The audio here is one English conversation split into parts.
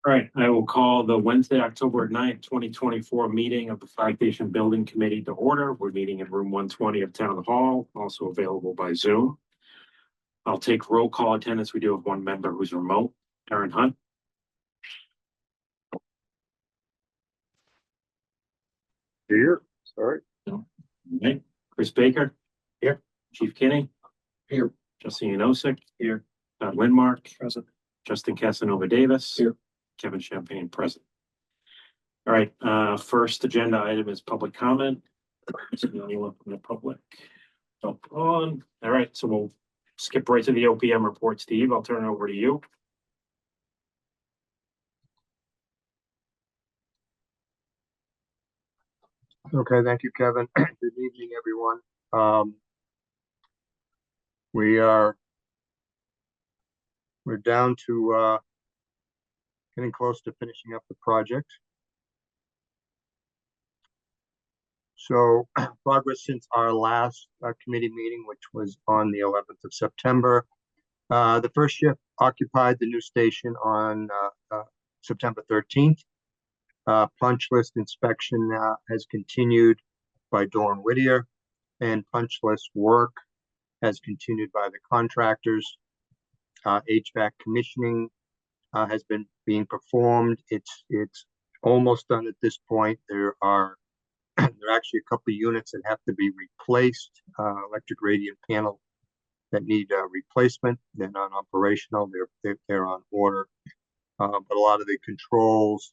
All right, I will call the Wednesday, October 9th, 2024 meeting of the Fire Station Building Committee to order. We're meeting in room 120 of Town Hall, also available by Zoom. I'll take roll call attendance. We do have one member who's remote, Aaron Hunt. Here, sorry. Okay. Chris Baker. Here. Chief Kinney. Here. Justin Yanosik. Here. Todd Lindmark. Present. Justin Casanova Davis. Here. Kevin Champagne present. All right, first agenda item is public comment. Is there anyone from the public? All right, so we'll skip right to the OPM report. Steve, I'll turn it over to you. Okay, thank you, Kevin. Good evening, everyone. We're down to getting close to finishing up the project. So progress since our last committee meeting, which was on the 11th of September. The first shift occupied the new station on September 13th. Punch list inspection has continued by Dorn Whittier, and punch list work has continued by the contractors. HVAC commissioning has been being performed. It's almost done at this point. There are actually a couple of units that have to be replaced, electric radiant panel that need replacement. They're not operational. They're on order, but a lot of the controls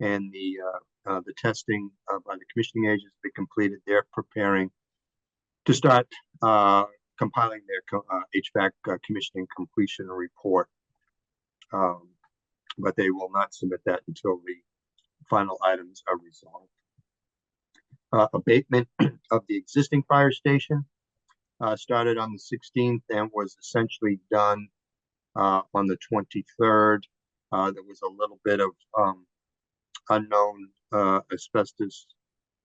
and the testing by the commissioning agents be completed. They're preparing to start compiling their HVAC commissioning completion report, but they will not submit that until the final items are resolved. Abatement of the existing fire station started on the 16th and was essentially done on the 23rd. There was a little bit of unknown asbestos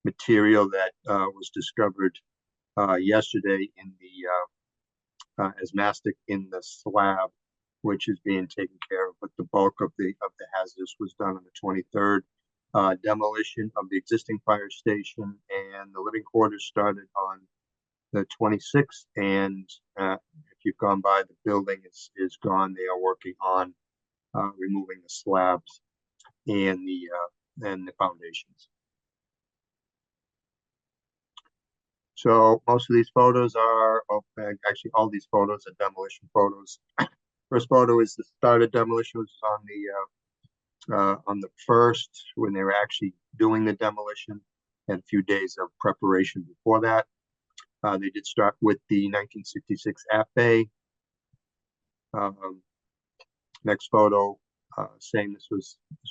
material that was discovered yesterday in the as mastic in the slab, which is being taken care of. But the bulk of the hazardous was done on the 23rd. Demolition of the existing fire station and the living quarters started on the 26th. And if you've gone by, the building is gone. They are working on removing the slabs and the foundations. So most of these photos are, actually all these photos are demolition photos. First photo is the start of demolition, which is on the 1st when they were actually doing the demolition, and a few days of preparation before that. They did start with the 1966 Bay. Next photo, same. This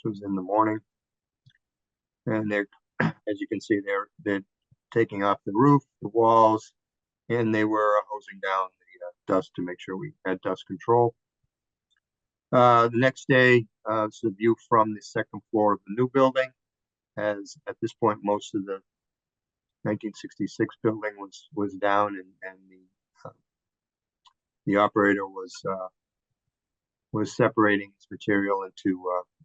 was in the morning, and they're, as you can see, they're taking off the roof, the walls, and they were hosing down the dust to make sure we had dust control. The next day, it's a view from the second floor of the new building, as at this point most of the 1966 building was down, and the operator was separating his material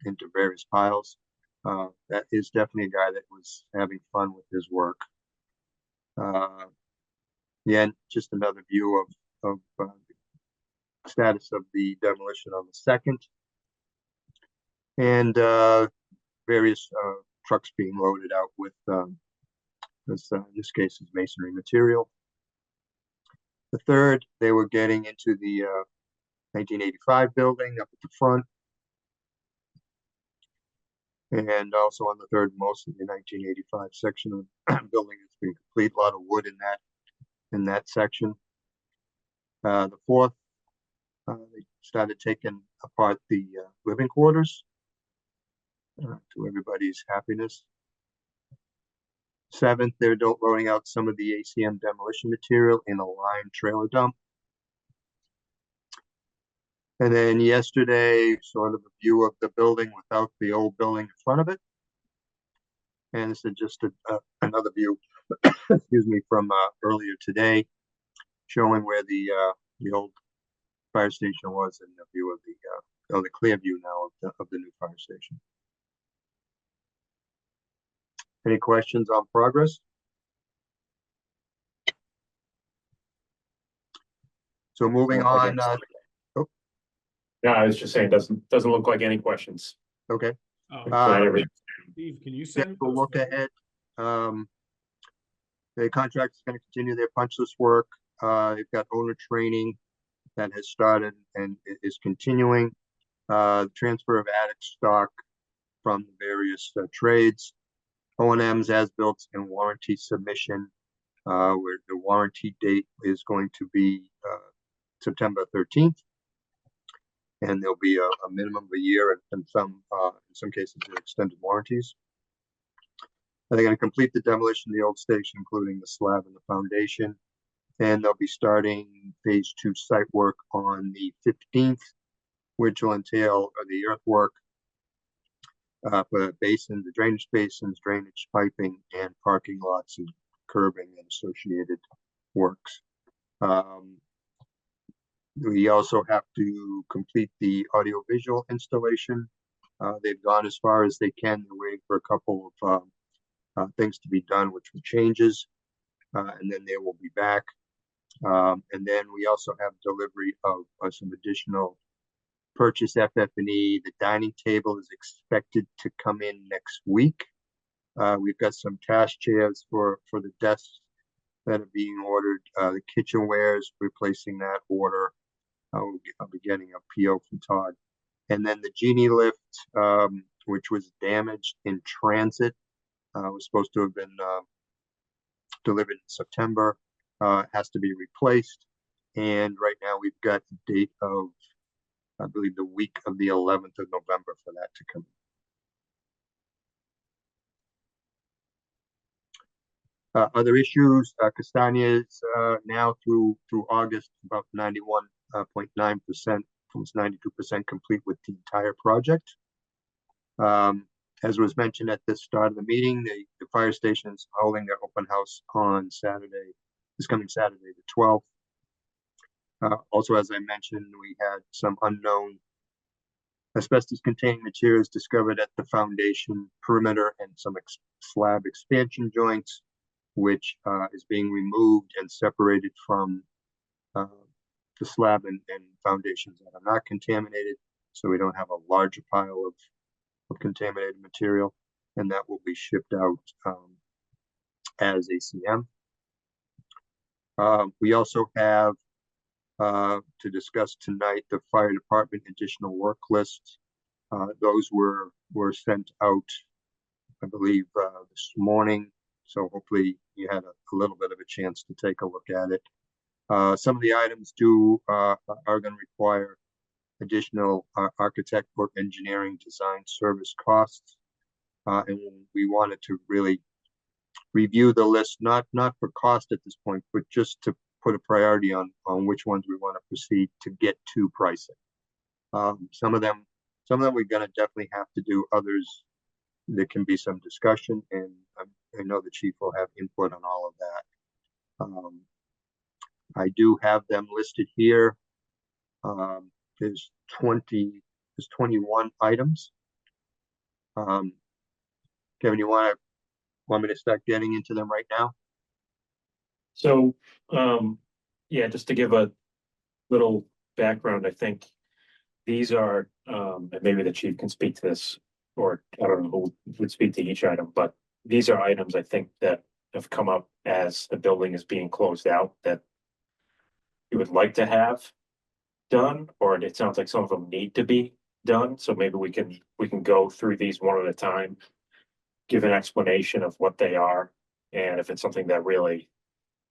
into various piles. That is definitely a guy that was having fun with his work. Yeah, just another view of the status of the demolition on the 2nd, and various trucks being loaded out with in this case is masonry material. The 3rd, they were getting into the 1985 building up at the front, and also on the 3rd, most of the 1985 section of the building has been complete. A lot of wood in that section. The 4th, they started taking apart the living quarters to everybody's happiness. 7th, they're loading out some of the ACM demolition material in a lined trailer dump. And then yesterday, sort of a view of the building without the old building in front of it. And this is just another view, excuse me, from earlier today, showing where the old fire station was, and the view of the clear view now of the new fire station. Any questions on progress? So moving on, No, I was just saying, doesn't look like any questions. okay. Steve, can you Step send? will look ahead. The contract is going to continue their punch list work. They've got owner training that has started and is continuing. Transfer of attic stock from the various trades, O&Ms, as-built, and warranty submission, where the warranty date is going to be September 13th. And there'll be a minimum of a year and in some cases, extended warranties. And they're going to complete the demolition of the old station, including the slab and the foundation. And they'll be starting phase 2 site work on the 15th, which will entail the earthwork for basins, the drainage basins, drainage piping, and parking lots and curbing and associated works. We also have to complete the audiovisual installation. They've gone as far as they can. They're waiting for a couple of things to be done, which were changes, and then they will be back. And then we also have delivery of some additional purchase FF&E. The dining table is expected to come in next week. We've got some task chairs for the desks that are being ordered. The kitchenwares, replacing that order. I'll be getting a PO from Todd. And then the genie lift, which was damaged in transit, was supposed to have been delivered in September, has to be replaced. And right now we've got the date of, I believe, the week of the 11th of November for that to come. Other issues, Castagna is now through August, about 91.9%, almost 92% complete with the entire project. As was mentioned at the start of the meeting, the fire station is holding their open house on this coming Saturday, the 12th. Also, as I mentioned, we had some unknown asbestos-containing materials discovered at the foundation perimeter and some slab expansion joints, which is being removed and separated from the slab and foundations that are not contaminated, so we don't have a larger pile of contaminated material, and that will be shipped out as ACM. We also have to discuss tonight the fire department additional work lists. Those were sent out, I believe, this morning, so hopefully you had a little bit of a chance to take a look at it. Some of the items are going to require additional architect or engineering design service costs, and we wanted to really review the list, not for cost at this point, but just to put a priority on which ones we want to proceed to get to pricing. Some of them we're going to definitely have to do. Others, there can be some discussion, and I know the chief will have input on all of that. I do have them listed here. There's 21 items. Kevin, you want me to start getting into them right now? So, yeah, just to give a little background, I think these are, and maybe the chief can speak to this, or I don't know who would speak to each item, but these are items I think that have come up as the building is being closed out that you would like to have done, or it sounds like some of them need to be done. So maybe we can go through these one at a time, give an explanation of what they are, and if it's something that really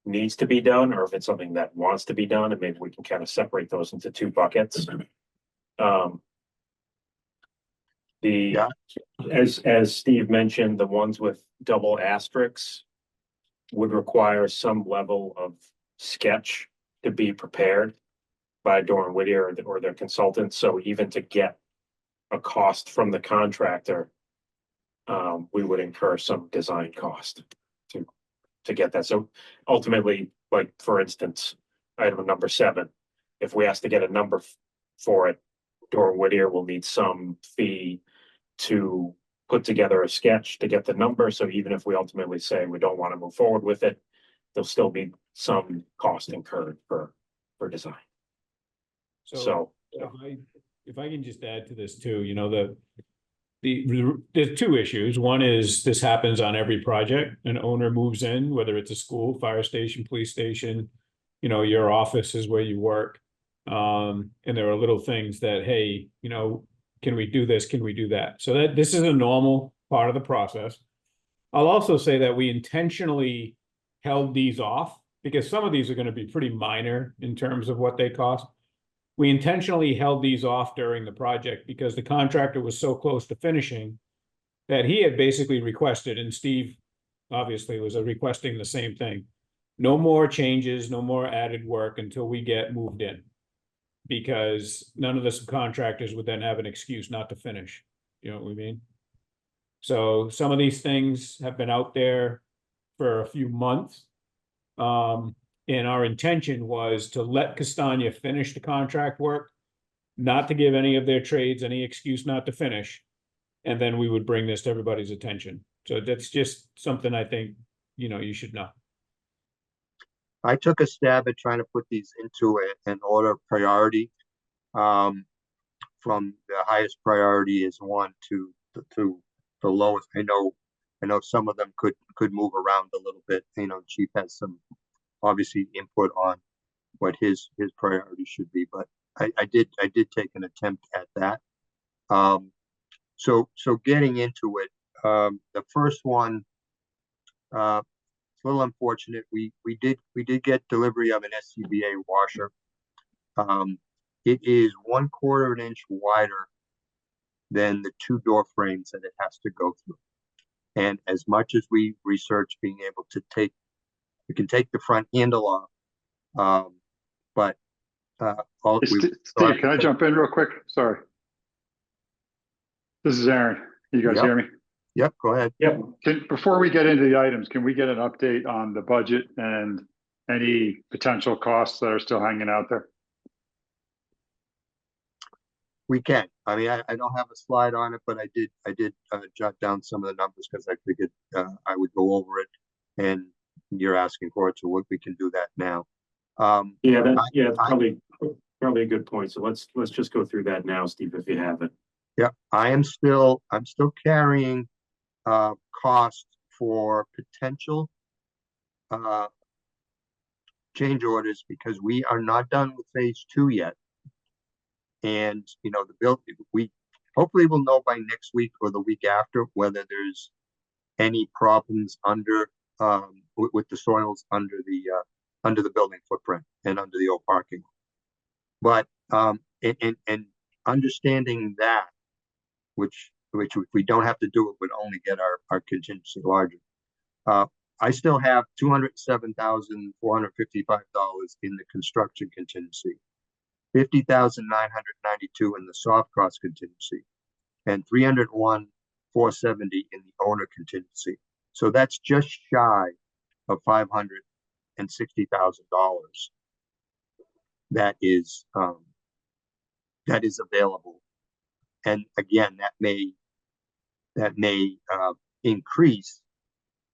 needs to be done, or if it's something that wants to be done, and maybe we can kind of separate those into two buckets. As Steve mentioned, the ones with double asterisks would require some level of sketch to be prepared by Doran Whittier or their consultants. So even to get a cost from the contractor, we would incur some design cost to get that. So ultimately, like for instance, item number 7, if we ask to get a number for it, Dora Whittier will need some fee to put together a sketch to get the number. So even if we ultimately say we don't want to move forward with it, there'll still be some cost incurred for design. So if I can just add to this too, you know, there's two issues. One is this happens on every project. An owner moves in, whether it's a school, fire station, police station, you know, your office is where you work. And there are little things that, hey, you know, can we do this? Can we do that? So that this is a normal part of the process. I'll also say that we intentionally held these off because some of these are going to be pretty minor in terms of what they cost. We intentionally held these off during the project because the contractor was so close to finishing that he had basically requested, and Steve obviously was requesting the same thing. No more changes, no more added work until we get moved in. Because none of the subcontractors would then have an excuse not to finish. You know what I mean? So some of these things have been out there for a few months. And our intention was to let Castagna finish the contract work, not to give any of their trades any excuse not to finish. And then we would bring this to everybody's attention. So that's just something I think, you know, you should know. I took a stab at trying to put these into an order of priority. From the highest priority is one to the lowest. I know some of them could move around a little bit. You know, Chief has some obviously input on what his priority should be, but I did take an attempt at that. So getting into it, the first one, it's a little unfortunate. We did get delivery of an SCBA washer. It is 1/4 of an inch wider than the 2 door frames that it has to go through. And as much as we research being able to we can take the front handle off, but Steve, can I jump in real quick? Sorry. This is Aaron. You guys hear me? Yep, go ahead. Yep. Before we get into the items, can we get an update on the budget and any potential costs that are still hanging out there? We can. I mean, I don't have a slide on it, but I did jot down some of the numbers because I figured I would go over it, and you're asking for it, so we can do that now. It's probably a good point. So let's just go through that now, Steve, if you have it. Yeah, I'm still carrying cost for potential change orders because we are not done with phase 2 yet. And you know, the building, we hopefully will know by next week or the week after whether there's any problems under with the soils under the building footprint and under the old parking. But and understanding that, which if we don't have to do it, would only get our contingency larger. I still have $207,455 in the construction contingency, $50,992 in the soft cost contingency, and $301,470 in the owner contingency. So that's just shy of $560,000 that is available. And again, that may increase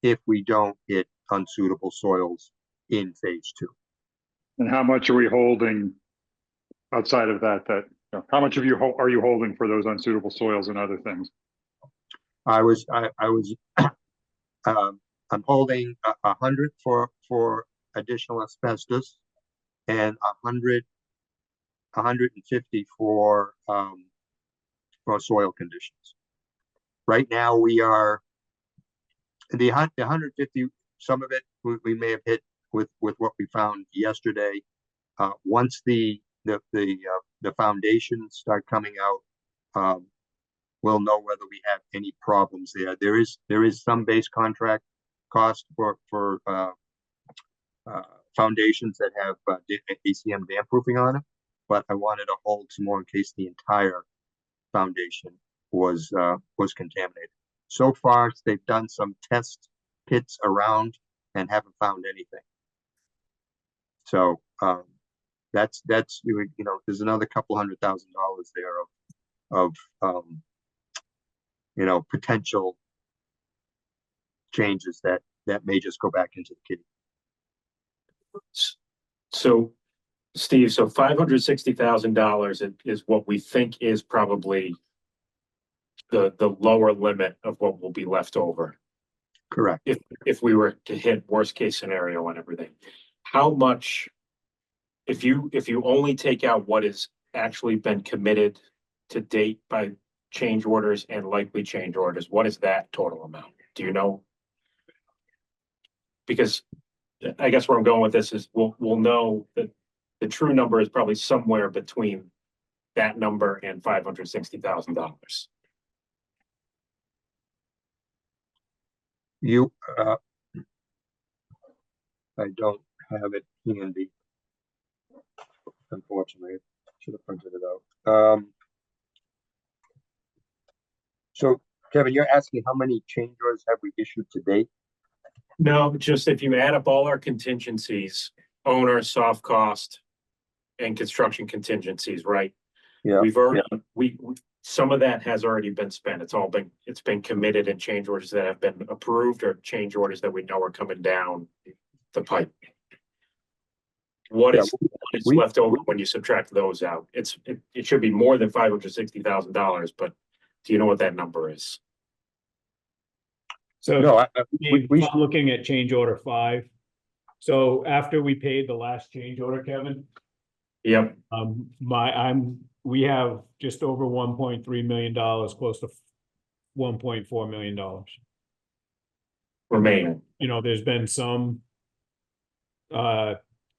if we don't hit unsuitable soils in phase 2. And how much are we holding outside of that? How much of you are you holding for those unsuitable soils and other things? I'm holding 100 for additional asbestos and 150 for soil conditions. Right now we are the 150. Some of it we may have hit with what we found yesterday. Once the foundations start coming out, we'll know whether we have any problems there. There is some base contract cost for foundations that have ACM dam proofing on it, but I wanted to hold some more in case the entire foundation was contaminated. So far, they've done some test pits around and haven't found anything. So that's, you know, there's another couple $100,000 there of, you know, potential changes that may just go back into the kitty. So, Steve, so $560,000 is what we think is probably the lower limit of what will be left over. Correct. If we were to hit worst case scenario and everything. How much, if you only take out what has actually been committed to date by change orders and likely change orders, what is that total amount? Do you know? Because I guess where I'm going with this is we'll know that the true number is probably somewhere between that number and $560,000. You, I don't have it handy. Unfortunately, I should have printed it out. So Kevin, you're asking how many change orders have we issued to date? No, just if you add up all our contingencies, owner, soft cost, and construction contingencies, right? Yeah. We've already, some of that has already been spent. It's been committed in change orders that have been approved or change orders that we know are coming down the pipe. What is left over when you subtract those out? It should be more than $560,000, but do you know what that number is? So No, I'm looking at change order 5. So after we paid the last change order, Kevin, Yep. We have just over $1.3 million, close to $1.4 million remaining. You know, there's been some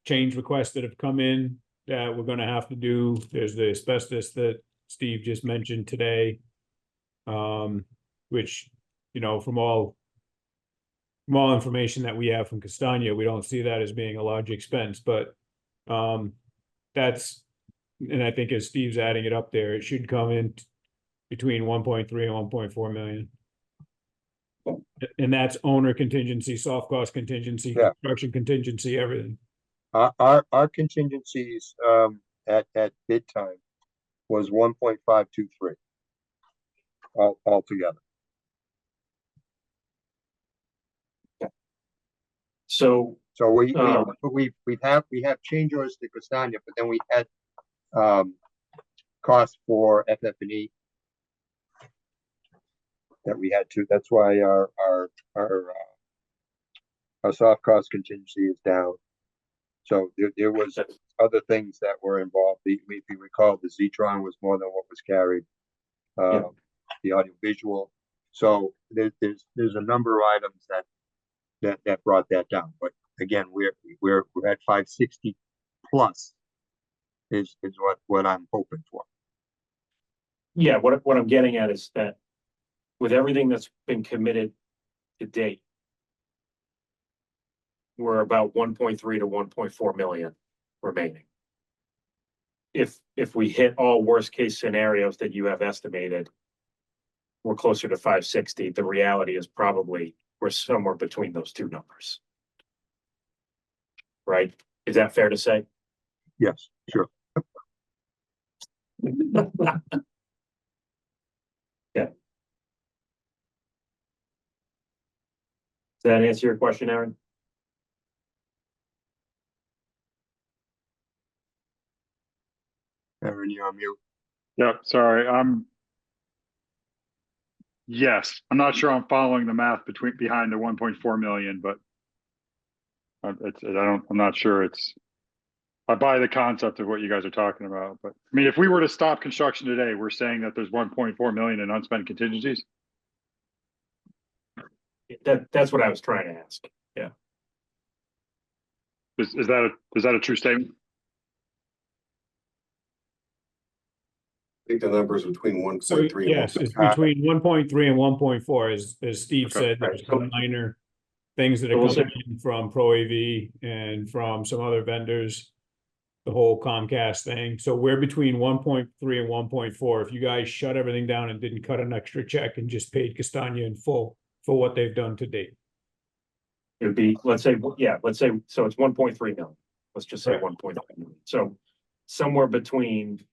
change requests that have come in that we're going to have to do. There's the asbestos that Steve just mentioned today, which, you know, from all information that we have from Castagna, we don't see that as being a large expense, but that's, and I think as Steve's adding it up there, it should come in between 1.3 and 1.4 million. And that's owner contingency, soft cost contingency, construction contingency, everything. Our contingencies at bid time was 1.523 all together. So we have change orders to Castagna, but then we had costs for FF&E that we had to. That's why our soft cost contingency is down. So there was other things that were involved. If you recall, the Zetron was more than what was carried. The audio visual. So there's a number of items that brought that down. But again, we're at 560 plus is what I'm hoping for. Yeah, what I'm getting at is that with everything that's been committed to date, we're about 1.3 to 1.4 million remaining. If we hit all worst case scenarios that you have estimated, we're closer to 560. The reality is probably we're somewhere between those two numbers. Right? Is that fair to say? Yes, sure. Yeah. Does that answer your question, Aaron? Aaron, you're on mute. Yeah, sorry. Yes, I'm not sure I'm following the math behind the 1.4 million, but I'm not sure I buy the concept of what you guys are talking about. But I mean, if we were to stop construction today, we're saying that there's 1.4 million in unspent contingencies. That's what I was trying to ask. Yeah. Is that a true statement? I think the number is between 1.3 and yes, it's between 1.3 and 1.4, as Steve said. There's some minor things that are coming in from Pro AV and from some other vendors, the whole Comcast thing. So we're between 1.3 and 1.4. If you guys shut everything down and didn't cut an extra check and just paid Castagna in full for what they've done to date, it would be, let's say, so it's 1.3 million. Let's just say 1.3 million. So somewhere between,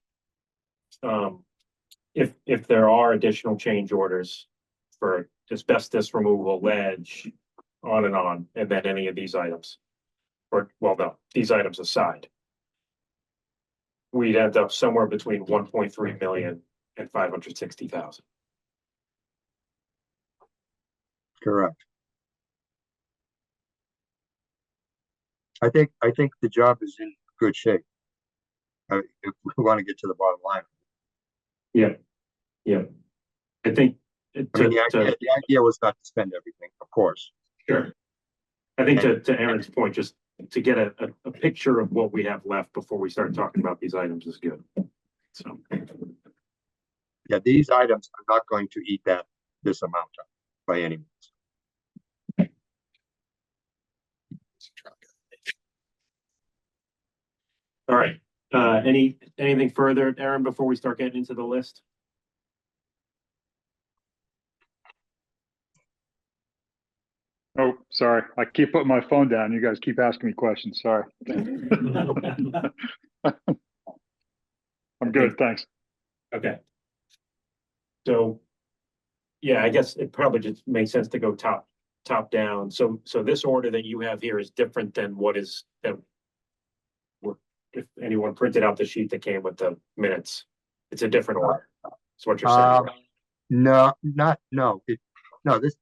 if there are additional change orders for asbestos removal, ledge, on, and then any of these items. Or, well, no, these items aside. We'd end up somewhere between 1.3 million and 560,000. Correct. I think the job is in good shape. If we want to get to the bottom line. Yeah. I think. I mean, the idea was not to spend everything, of course. Sure. I think to Aaron's point, just to get a picture of what we have left before we start talking about these items is good. So. Yeah, these items are not going to eat this amount up by any means. All right, anything further, Aaron, before we start getting into the list? Oh, sorry. I keep putting my phone down. You guys keep asking me questions. Sorry. I'm good. Thanks. Okay. So, yeah, I guess it probably just makes sense to go top down. So this order that you have here is different than what is that. If anyone printed out the sheet that came with the minutes, it's a different order. That's what you're saying. No, that's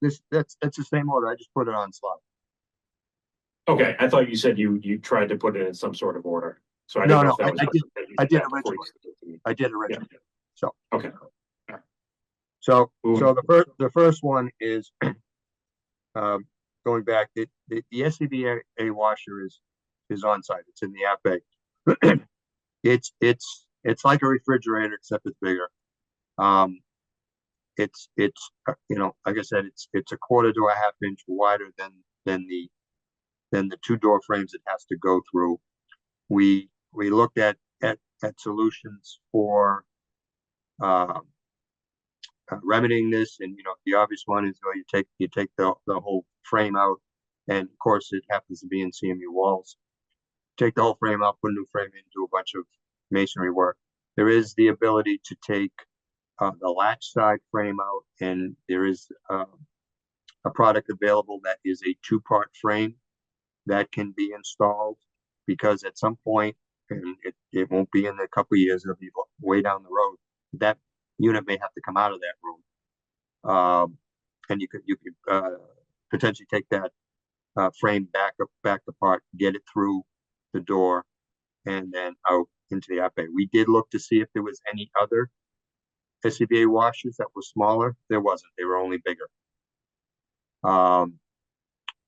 the same order. I just put it on slide. Okay, I thought you said you tried to put it in some sort of order. So I No, didn't know if that was I did that before originally. you sent it to me. I did originally. So Okay. So Moving. the first one is going back. The SCBA washer is on site. It's in the app bay. It's like a refrigerator except it's bigger. It's you know, like I said, it's a quarter to a half inch wider than the two door frames it has to go through. We looked at solutions for remedying this, and you know, the obvious one is you take the whole frame out, and of course it happens to be in CMU walls. Take the whole frame out, put a new frame in, do a bunch of masonry work. There is the ability to take the latch side frame out, and there is a product available that is a two-part frame that can be installed, because at some point, and it won't be in a couple of years, it'll be way down the road, that unit may have to come out of that room. And you could potentially take that frame back apart, get it through the door, and then out into the app bay. We did look to see if there was any other SCBA washers that were smaller. There wasn't. They were only bigger.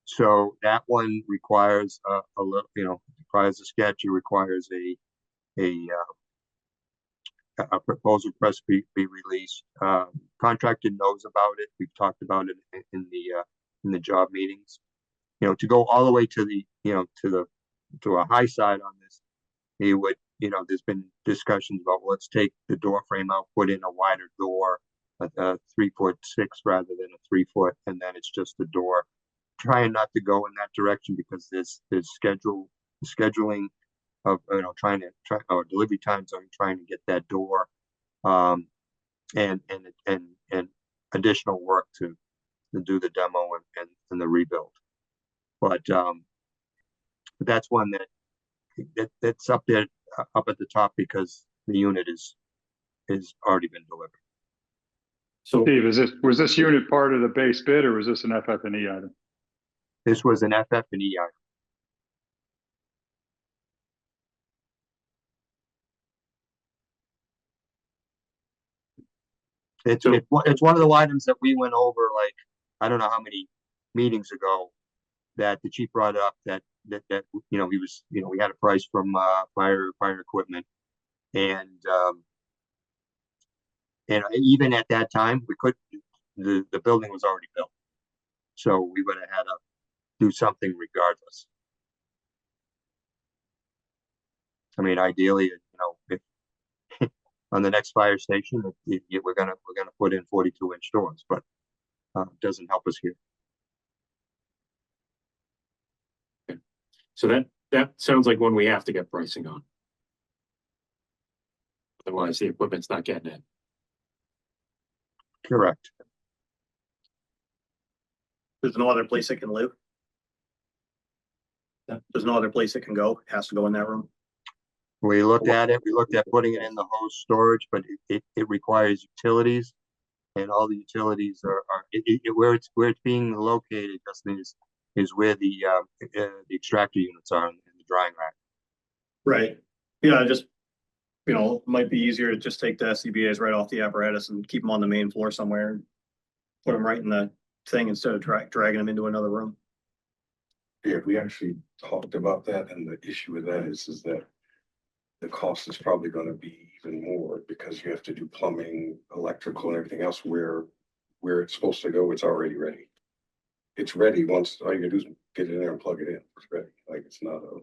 So that one requires a little, you know, requires a sketch. It requires a proposal press be released. Contractor knows about it. We've talked about it in the job meetings. You know, to go all the way to the, you know, to a high side on this, he would, you know, there's been discussions about, well, let's take the door frame out, put in a wider door, a 3'6" rather than a 3 foot, and then it's just a door. Trying not to go in that direction, because there's scheduling of, you know, or delivery times on trying to get that door, and additional work to do the demo and the rebuild. But that's one that's up there, up at the top, because the unit is already been delivered. So Steve, was this unit part of the base bid, or was this an FF&E item? This was an FF&E item. It's one of the items that we went over, like, I don't know how many meetings ago, that the chief brought up, that you know, we had a price from fire equipment, and even at that time the building was already built, so we would have had to do something regardless. I mean, ideally, you know, if on the next fire station, we're gonna put in 42-inch doors, but it doesn't help us here. So that sounds like one we have to get pricing on. Otherwise, the equipment's not getting it. Correct. There's no other place it can live. There's no other place it can go. It has to go in that room. We looked at it, we looked at putting it in the hose storage, but it requires utilities. And all the utilities are where it's being located, Justin, is where the extractor units are in the drying rack. Right. Yeah, just, it might be easier to just take the SCBA's right off the apparatus and keep them on the main floor somewhere. Put them right in the thing instead of dragging them into another room. Yeah, we actually talked about that, and the issue with that is that the cost is probably gonna be even more because you have to do plumbing, electrical, and everything else where it's supposed to go, it's already ready. It's ready once, all you gotta do is get it in there and plug it in, it's ready, like it's not a.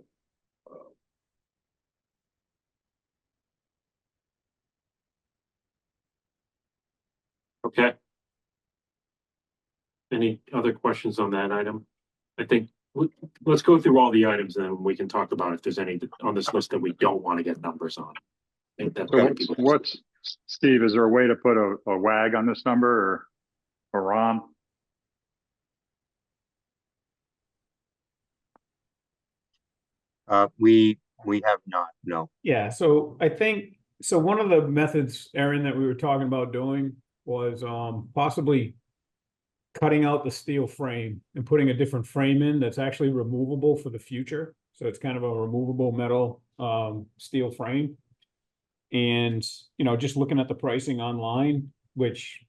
Okay. Any other questions on that item? I think, let's go through all the items and then we can talk about if there's any on this list that we don't want to get numbers on. I think that So might be what's, Steve, is there a way to put a WAG on this number or a ROM? We have not, no. Yeah, so I think, so one of the methods, Aaron, that we were talking about doing was possibly cutting out the steel frame and putting a different frame in that's actually removable for the future. So it's kind of a removable metal steel frame. And, just looking at the pricing online, which,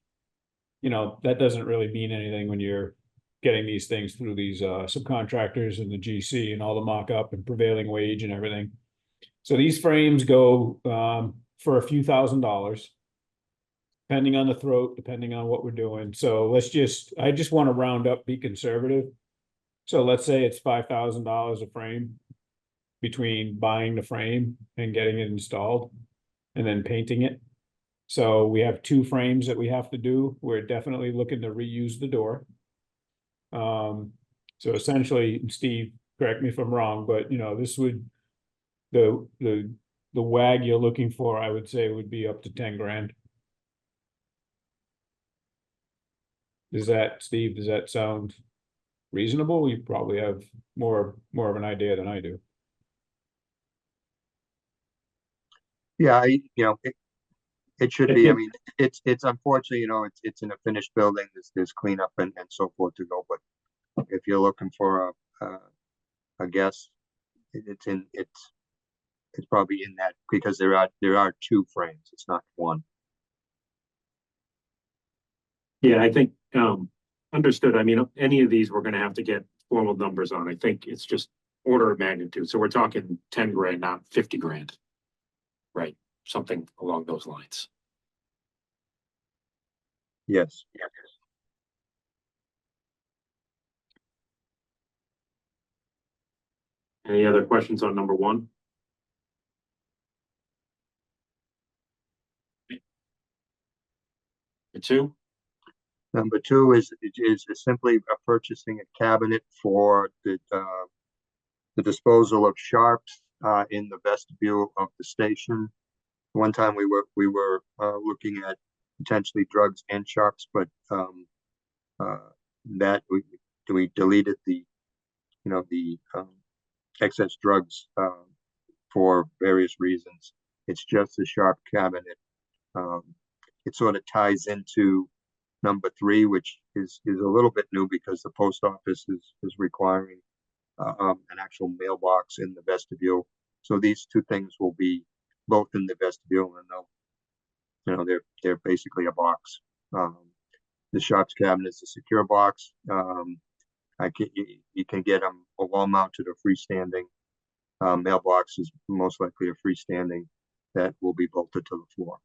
that doesn't really mean anything when you're getting these things through these subcontractors and the GC and all the mock-up and prevailing wage and everything. So these frames go for a few $1,000s, depending on the throat, depending on what we're doing. So I just want to round up, be conservative. So let's say it's $5,000 a frame between buying the frame and getting it installed and then painting it. So we have 2 frames that we have to do. We're definitely looking to reuse the door. So essentially, Steve, correct me if I'm wrong, but this would, the WAG you're looking for, I would say would be up to 10 grand. Steve, does that sound reasonable? You probably have more of an idea than I do. Yeah, it should be. I mean, it's unfortunately, it's in a finished building. There's cleanup and so forth to go. But if you're looking for a guess, it's probably in that, because there are 2 frames. It's not 1. Yeah, I think, understood. I mean, any of these we're gonna have to get formal numbers on. I think it's just order of magnitude. So we're talking 10 grand, not 50 grand. Right, something along those lines. Yes. Any other questions on number 1? Number 2? Number 2 is simply purchasing a cabinet for the disposal of sharps in the vestibule of the station. One time we were looking at potentially drugs and sharps, but that we deleted the excess drugs for various reasons. It's just a sharp cabinet. It sort of ties into number 3, which is a little bit new because the post office is requiring an actual mailbox in the vestibule. So these 2 things will be both in the vestibule, and they're basically a box. The sharps cabinet is a secure box. You can get them a wall mounted or freestanding. Mailbox is most likely a freestanding that will be bolted to the floor.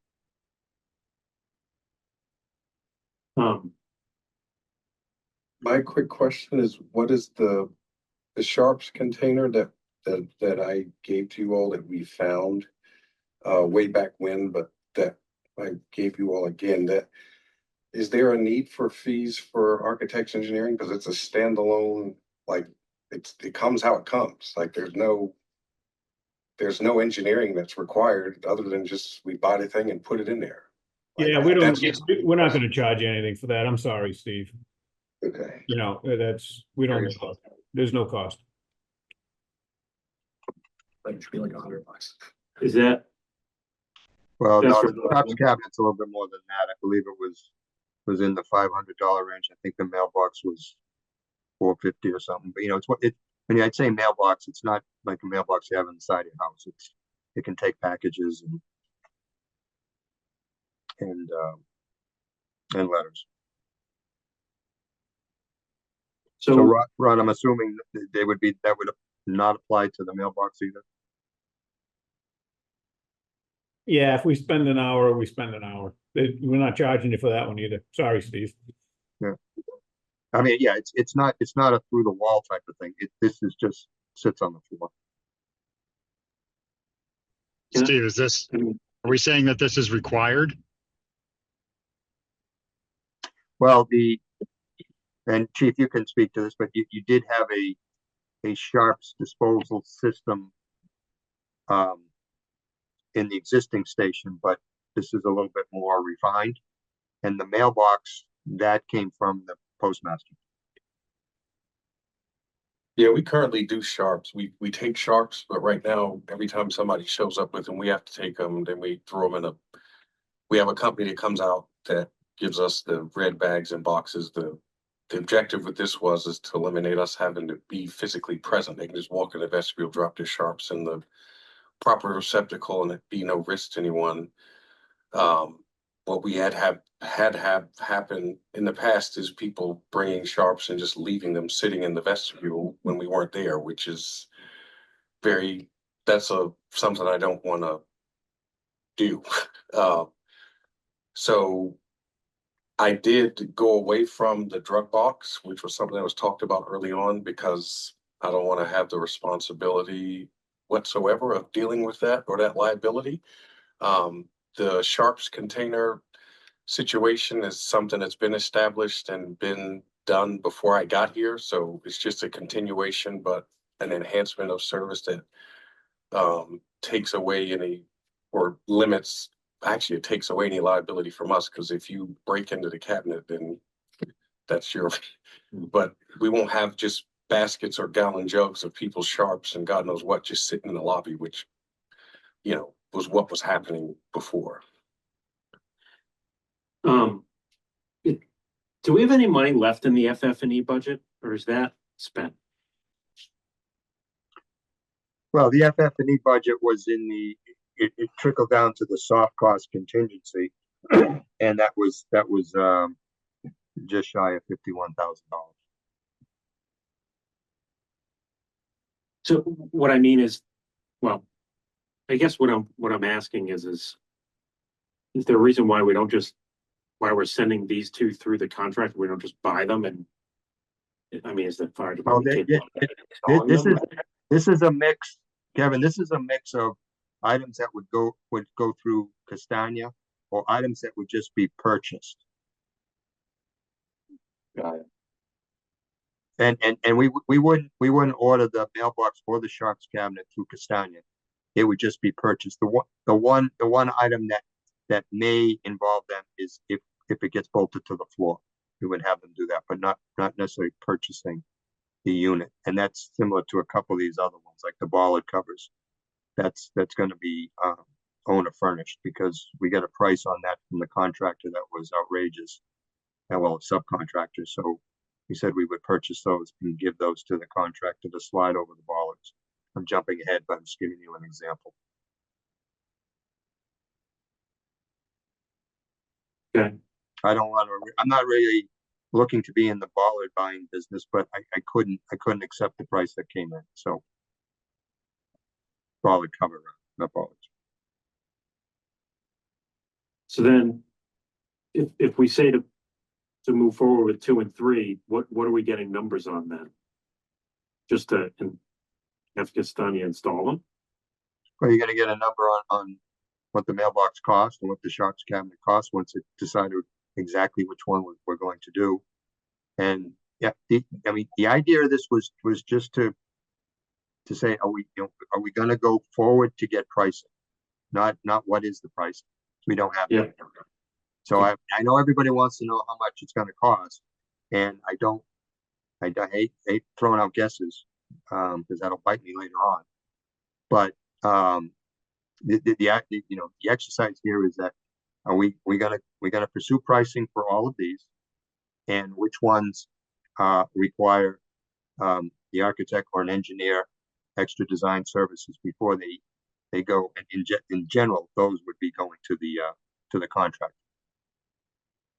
My quick question is, what is the sharps container that I gave to you all that we found way back when, but that I gave you all again, that is there a need for fees for architects engineering? Because it's a standalone, like it comes how it comes. Like there's no, there's no engineering that's required other than just we buy the thing and put it in there. Like, Yeah, we don't, that's- we're not gonna charge you anything for that. I'm sorry, Steve. Okay. You know, we don't, there's no cost. Like it should be like $100. Is that, Well, That's no, for- the Sharps cabinet's a little bit more than that. I believe it was in the $500 range. I think the mailbox was $450 or something, but you know, it's what it, when I'd say mailbox, it's not like a mailbox you have inside your house. It can take packages and letters. So so, Ron, I'm assuming that that would not apply to the mailbox either. Yeah, if we spend an hour, we spend an hour. We're not charging you for that one either. Sorry, Steve. I mean, yeah, it's not a through the wall type of thing. This is just sits on the floor. Yeah. Steve, are we saying that this is required? Well, and Chief, you can speak to this, but you did have a Sharps disposal system in the existing station, but this is a little bit more refined. And the mailbox that came from the postmaster. Yeah, we currently do sharps. We take sharps, but right now, every time somebody shows up with them, we have to take them. Then we throw them in we have a company that comes out that gives us the red bags and boxes. The objective with this is to eliminate us having to be physically present. They can just walk in the vestibule, drop their sharps in the proper receptacle, and it be no risk to anyone. What we had happen in the past is people bringing sharps and just leaving them sitting in the vestibule when we weren't there, which is that's something I don't want to do. So I did go away from the drug box, which was something that was talked about early on, because I don't want to have the responsibility whatsoever of dealing with that or that liability. The sharps container situation is something that's been established and been done before I got here. So it's just a continuation, but an enhancement of service that takes away any or limits. Actually, it takes away any liability from us, because if you break into the cabinet, then that's your. But we won't have just baskets or gallon jugs of people's sharps and God knows what just sitting in the lobby, which, you know, was what was happening before. do we have any money left in the FF&E budget, or is that spent? Well, the FF&E budget was it trickled down to the soft cost contingency, and that was just shy of $51,000. So what I mean is, well, I guess what I'm asking is there a reason why we're sending these two through the contract? We don't just buy them, and I mean, is the fire department capable of installing them? This is a mix, Kevin. This is a mix of items that would go through Castagna, or items that would just be purchased. Got it. And we wouldn't order the mailbox or the Sharps cabinet through Castagna. It would just be purchased. The one item that may involve them is if it gets bolted to the floor, we would have them do that, but not necessarily purchasing the unit. And that's similar to a couple of these other ones, like the bollard covers. That's going to be owner furnished, because we got a price on that from the contractor that was outrageous. And well, subcontractor. So we said we would purchase those and give those to the contractor to slide over the bollards. I'm jumping ahead, but I'm just giving you an example. Okay. I'm not really looking to be in the bollard buying business, but I couldn't accept the price that came in. So bollard cover, not bollards. So then, if we say to move forward with 2 and 3, what are we getting numbers on then? Just to have Castagna install them? Well, you're going to get a number on what the mailbox costs and what the Sharps cabinet costs once it decided exactly which one we're going to do. And yeah, I mean, the idea of this was just to to say, are we gonna go forward to get pricing? Not what is the price? We don't have Yeah. that. So I know everybody wants to know how much it's gonna cost, and I hate throwing out guesses, because that'll bite me later on. But, the exercise here is that, are we gonna pursue pricing for all of these? And which ones, require, the architect or an engineer extra design services before they go, and in general, those would be going to the contract.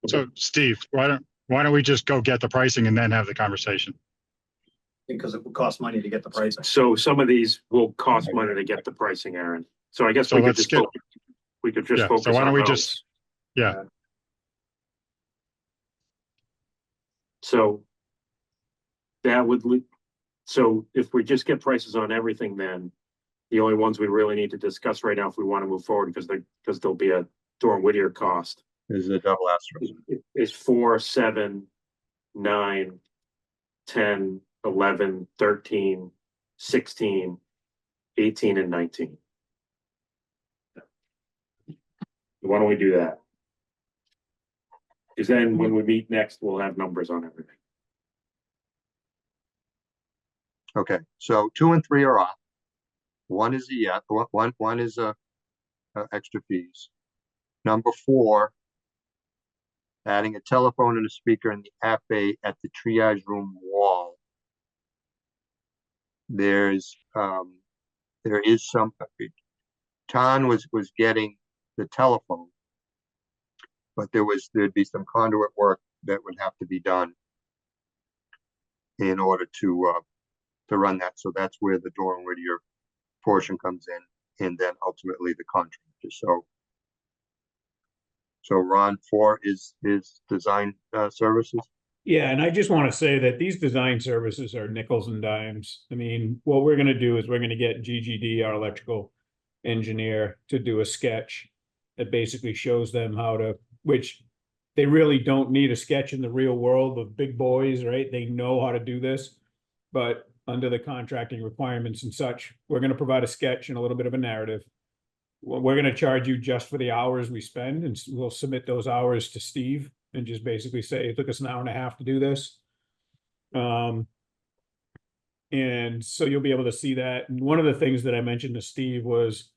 So Steve, why don't we just go get the pricing and then have the conversation? Because it would cost money to get the pricing. So some of these will cost money to get the pricing, Aaron. So I guess So we could let's just get- focus, Yeah, focus so why on don't we those. just- Yeah. So that would so if we just get prices on everything, then the only ones we really need to discuss right now, if we want to move forward, because there'll be a Durham Whittier cost, This is a double asterisk. is 4, 7, 9, 10, 11, 13, 16, 18, and 19. Why don't we do that? Because then when we meet next, we'll have numbers on everything. Okay, so 2 and 3 are off. One is one is extra fees. Number 4, adding a telephone and a speaker in the app bay at the triage room wall. There is some, Ton was getting the telephone, but there'd be some conduit work that would have to be done in order to run that. So that's where the Durham Whittier portion comes in, and then ultimately the contractor. So Ron, 4 is design services. Yeah, and I just want to say that these design services are nickels and dimes. I mean, what we're gonna do is we're gonna get GGD, our electrical engineer, to do a sketch that basically shows them how to, which they really don't need a sketch in the real world of big boys, right? They know how to do this. But under the contracting requirements and such, we're gonna provide a sketch and a little bit of a narrative. We're gonna charge you just for the hours we spend, and we'll submit those hours to Steve and just basically say, it took us an hour and a half to do this. And so you'll be able to see that. And one of the things that I mentioned to Steve was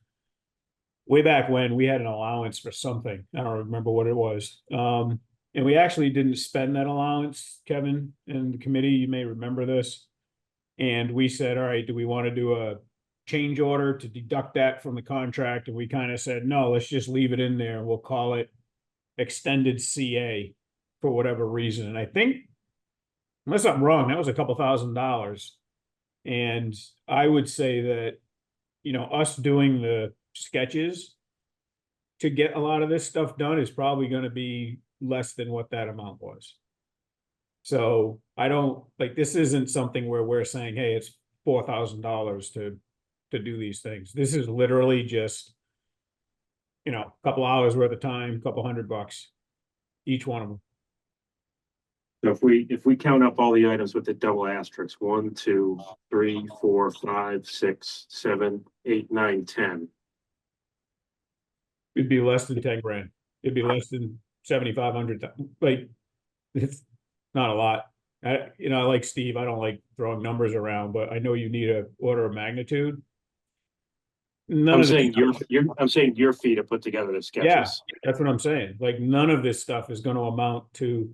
way back when we had an allowance for something. I don't remember what it was. And we actually didn't spend that allowance, Kevin, and the committee, you may remember this. And we said, all right, do we want to do a change order to deduct that from the contract? And we kind of said, no, let's just leave it in there. We'll call it extended CA for whatever reason. And I think, unless I'm wrong, that was a couple $1,000s. And I would say that, us doing the sketches to get a lot of this stuff done is probably going to be less than what that amount was. So I don't, this isn't something where we're saying, hey, it's $4,000 to do these things. This is literally just, a couple hours worth of time, couple $100 each one of them. So if we count up all the items with the double asterisks, 1, 2, 3, 4, 5, 6, 7, 8, 9, 10. It'd be less than 10 grand. It'd be less than 7,500. It's not a lot. I like Steve, I don't like throwing numbers around, but I know you need a order of magnitude. I'm saying your fee to put together the sketches. Yeah, that's what I'm saying. None of this stuff is going to amount to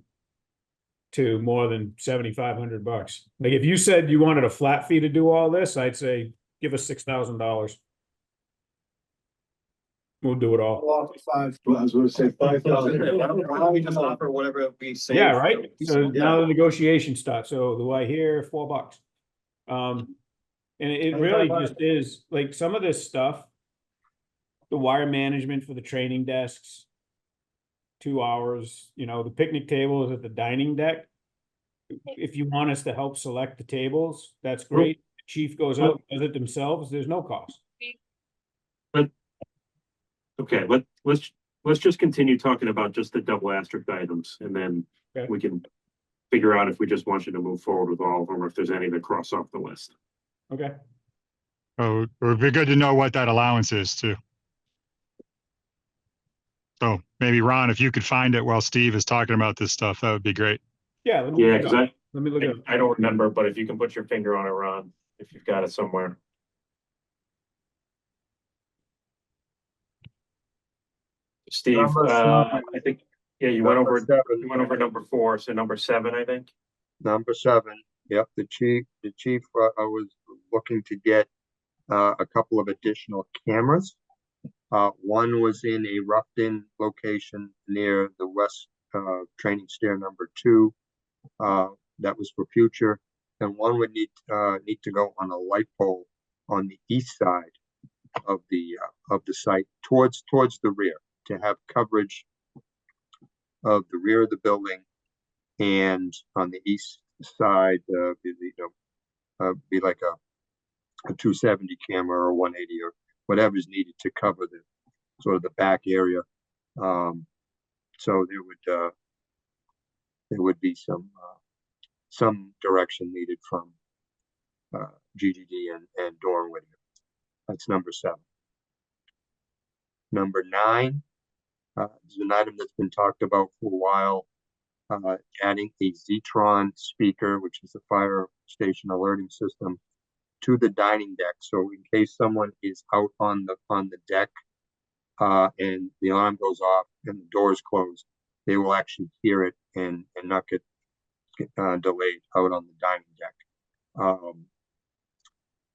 more than $7,500. If you said you wanted a flat fee to do all this, I'd say give us $6,000. We'll do it all. Well, I was gonna say 5,000. Why don't we just offer whatever we say? Yeah, right. So now the negotiation starts. So do I hear $4? And it really just is some of this stuff, the wire management for the training desks, 2 hours, the picnic tables at the dining deck. If you want us to help select the tables, that's great. The chief goes out and does it themselves. There's no cost. Okay, let's just continue talking about just the double asterisk items, and then we can figure out if we just want you to move forward with all of them, or if there's any that cross off the list. Okay. So it would be good to know what that allowance is too. So maybe Ron, if you could find it while Steve is talking about this stuff, that would be great. Yeah, let me Yeah, look it because up. Let me look it up. I don't remember, but if you can put your finger on it, Ron, if you've got it somewhere. Steve, Number seven. I think, yeah, you went Number over, seven. you went over number 4, so number 7, I think. Number 7, yep, the chief, I was looking to get a couple of additional cameras. One was in a roughed-in location near the west training stair number 2. That was for future, and one would need to go on a light pole on the east side of the site towards the rear to have coverage of the rear of the building, and on the east side be like a 270 camera or 180 or whatever is needed to cover the sort of the back area. So there would be some direction needed from GGD and Doran Whittier. That's number 7. Number 9 is an item that's been talked about for a while. Adding a Zetron speaker, which is a fire station alerting system, to the dining deck. So in case someone is out on the deck and the alarm goes off and the door is closed, they will actually hear it and not get delayed out on the dining deck.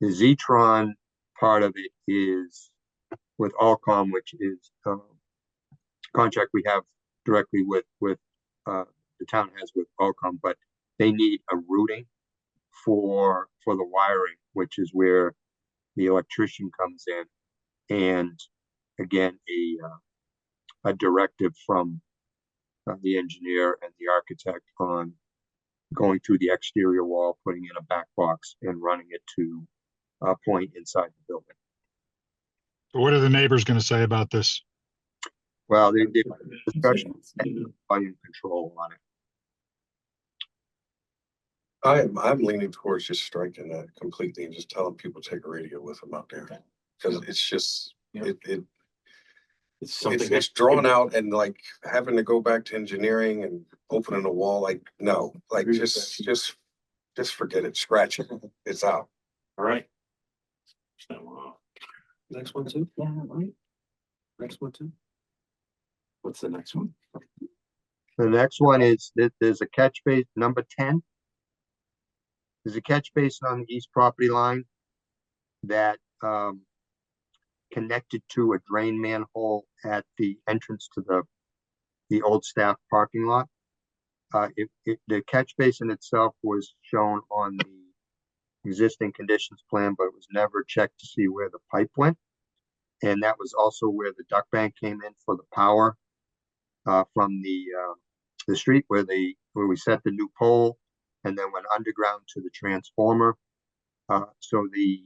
The Zetron part of it is with Allcom, which is a contract we have directly with the town has with Allcom, but they need a routing for the wiring, which is where the electrician comes in, and again a directive from the engineer and the architect on going through the exterior wall, putting in a back box, and running it to a point inside the building. What are the neighbors going to say about this? Well, they discussion volume control on it. I'm leaning towards just striking that completely and just telling people to take a radio with them out there. Because it's just, It's something it's drawn out, and like having to go back to engineering and opening a wall, like, no, like just forget it, scratch it, it's out. All right. Next one too? Yeah, right. Next one too. What's the next one? The next one is that there's a catch base, number 10. There's a catch basin on the east property line that connected to a drain manhole at the entrance to the old staff parking lot. The catch basin itself was shown on the existing conditions plan, but it was never checked to see where the pipe went. And that was also where the duct bank came in for the power from the street where we set the new pole and then went underground to the transformer. So the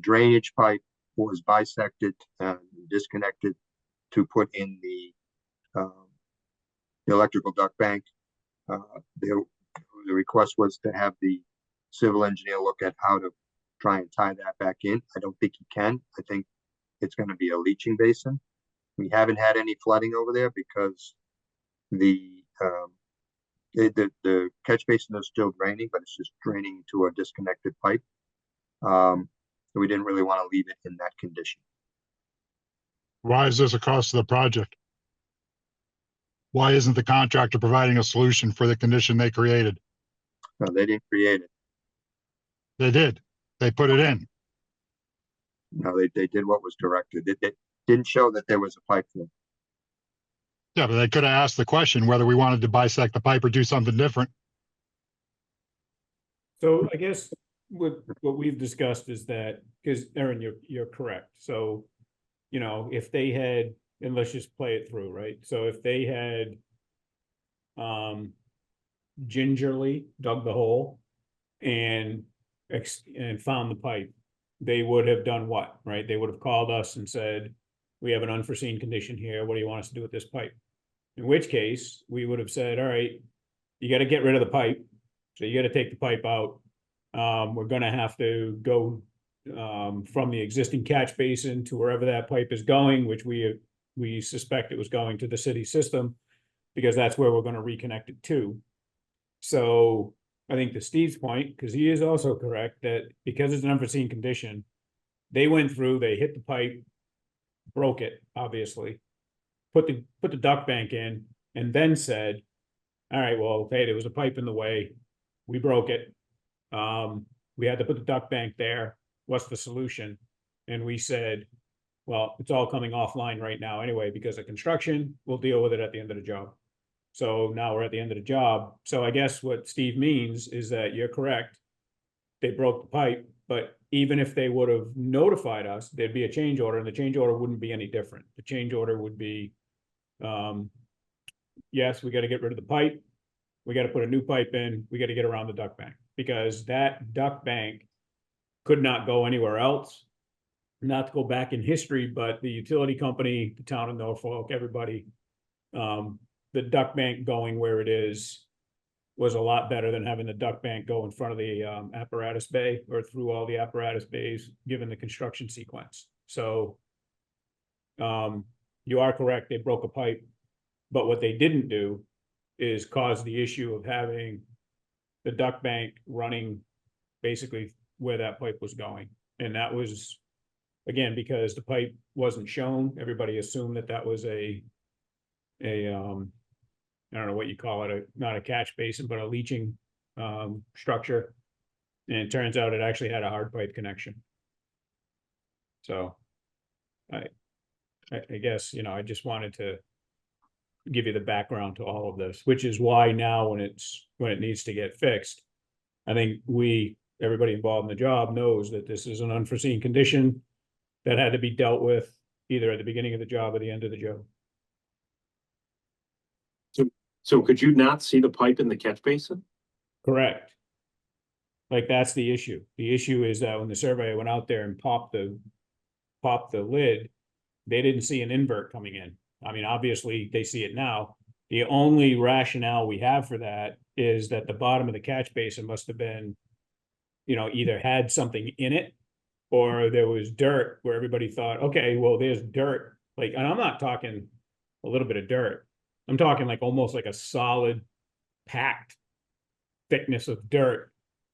drainage pipe was bisected and disconnected to put in the electrical duct bank. The request was to have the civil engineer look at how to try and tie that back in. I don't think he can. I think it's going to be a leaching basin. We haven't had any flooding over there because the catch basin is still draining, but it's just draining to a disconnected pipe. So we didn't really want to leave it in that condition. Why is this a cost of the project? Why isn't the contractor providing a solution for the condition they created? No, they didn't create it. They did. They put it in. No, they did what was directed. It didn't show that there was a pipe there. Yeah, but they could have asked the question whether we wanted to bisect the pipe or do something different. So I guess what we've discussed is that, because Aaron, you're correct. So, you know, if they had, and let's just play it through, right? So if they had gingerly dug the hole and found the pipe, they would have done what, right? They would have called us and said, we have an unforeseen condition here. What do you want us to do with this pipe? In which case we would have said, all right, you got to get rid of the pipe. So you got to take the pipe out We're gonna have to go from the existing catch basin to wherever that pipe is going, which we suspect it was going to the city system, because that's where we're gonna reconnect it to. So I think to Steve's point, because he is also correct, that because it's an unforeseen condition, they went through, they hit the pipe, broke it, obviously, put the duct bank in, and then said, all right, well, hey, there was a pipe in the way, we broke it. We had to put the duct bank there. What's the solution? And we said, well, it's all coming offline right now anyway, because of construction, we'll deal with it at the end of the job. So now we're at the end of the job. So I guess what Steve means is that you're correct. They broke the pipe, but even if they would have notified us, there'd be a change order, and the change order wouldn't be any different. The change order would be, yes, we got to get rid of the pipe. We got to put a new pipe in. We got to get around the duct bank, because that duct bank could not go anywhere else. Not to go back in history, but the utility company, the town of Norfolk, everybody, the duct bank going where it is was a lot better than having the duct bank go in front of the apparatus bay or through all the apparatus bays, given the construction sequence. So you are correct, they broke a pipe, but what they didn't do is cause the issue of having the duct bank running basically where that pipe was going. And that was, again, because the pipe wasn't shown, everybody assumed that that was a I don't know what you call it, not a catch basin, but a leaching structure. And it turns out it actually had a hard pipe connection. So I guess, you know, I just wanted to give you the background to all of this, which is why now when it needs to get fixed, I think everybody involved in the job knows that this is an unforeseen condition that had to be dealt with either at the beginning of the job or the end of the job. So could you not see the pipe in the catch basin? Correct. Like, that's the issue. The issue is that when the surveyor went out there and popped the lid, they didn't see an invert coming in. I mean, obviously they see it now. The only rationale we have for that is that the bottom of the catch basin must have been, you know, either had something in it or there was dirt where everybody thought, okay, well, there's dirt. Like, and I'm not talking a little bit of dirt. I'm talking like almost like a solid packed thickness of dirt.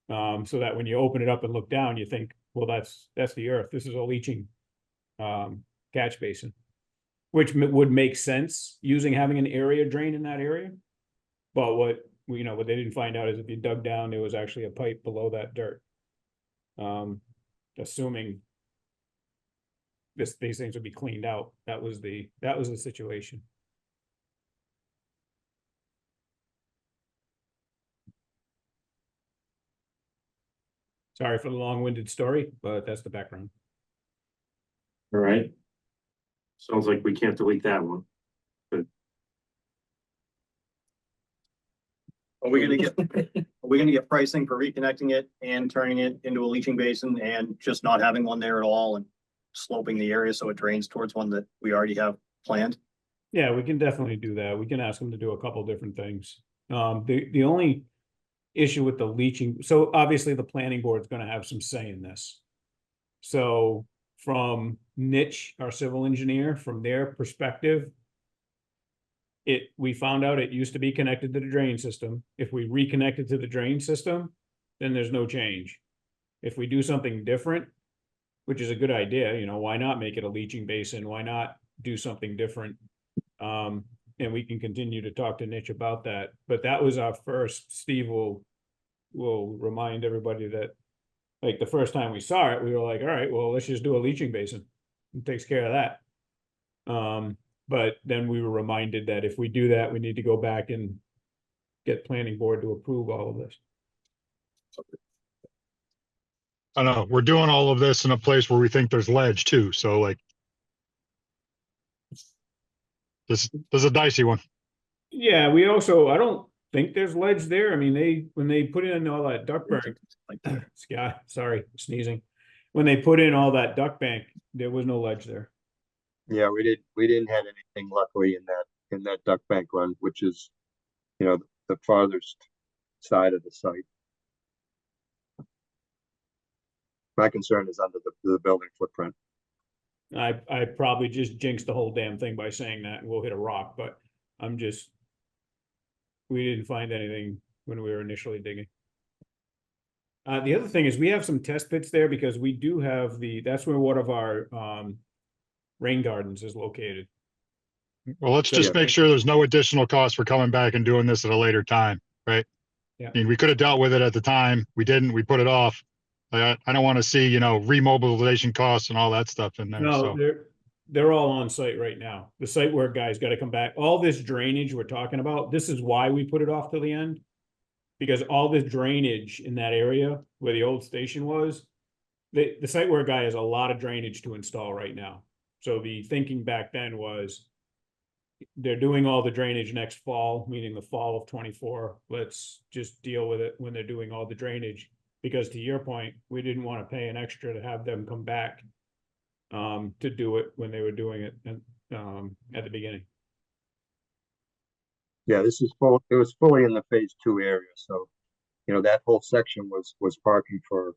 So that when you open it up and look down, you think, well, that's the earth. This is a leaching catch basin, which would make sense having an area drain in that area. But what they didn't find out is if you dug down, there was actually a pipe below that dirt. Assuming these things would be cleaned out. That was the situation. Sorry for the long-winded story, but that's the background. All right. Sounds like we can't delete that one. Are we gonna get pricing for reconnecting it and turning it into a leaching basin and just not having one there at all and sloping the area so it drains towards one that we already have planned? Yeah, we can definitely do that. We can ask them to do a couple different things. The only issue with the leaching, so obviously the planning board is going to have some say in this. So from Niche, our civil engineer, from their perspective, we found out it used to be connected to the drain system. If we reconnect it to the drain system, then there's no change. If we do something different, which is a good idea, you know, why not make it a leaching basin? Why not do something different? And we can continue to talk to Niche about that. But that was our first. Steve will remind everybody that, like, the first time we saw it, we were like, all right, well, let's just do a leaching basin. It takes care of that. But then we were reminded that if we do that, we need to go back and get planning board to approve all of this. I know, we're doing all of this in a place where we think there's ledge too, so like. This is a dicey one. Yeah, I don't think there's ledge there. I mean, when they put in all that duct bank, yeah, sorry, sneezing. When they put in all that duct bank, there was no ledge there. Yeah, we didn't have anything luckily in that duct bank run, which is, you know, the farthest side of the site. My concern is under the building footprint. I probably just jinxed the whole damn thing by saying that, and we'll hit a rock, but we didn't find anything when we were initially digging. The other thing is we have some test pits there because we do have that's where one of our, rain gardens is located. Well, let's So, just yeah. make sure there's no additional cost for coming back and doing this at a later time, right? Yeah. I mean, we could have dealt with it at the time. We didn't, we put it off. I don't want to see, remobilization costs and all that stuff in there, No, so. they're all on site right now. The site work guy's gotta come back. All this drainage we're talking about, this is why we put it off till the end. Because all this drainage in that area where the old station was, the site work guy has a lot of drainage to install right now. So the thinking back then was they're doing all the drainage next fall, meaning the fall of 24. Let's just deal with it when they're doing all the drainage. Because to your point, we didn't want to pay an extra to have them come back to do it when they were doing it at the beginning. Yeah, this is full. It was fully in the phase 2 area, so that whole section was parking for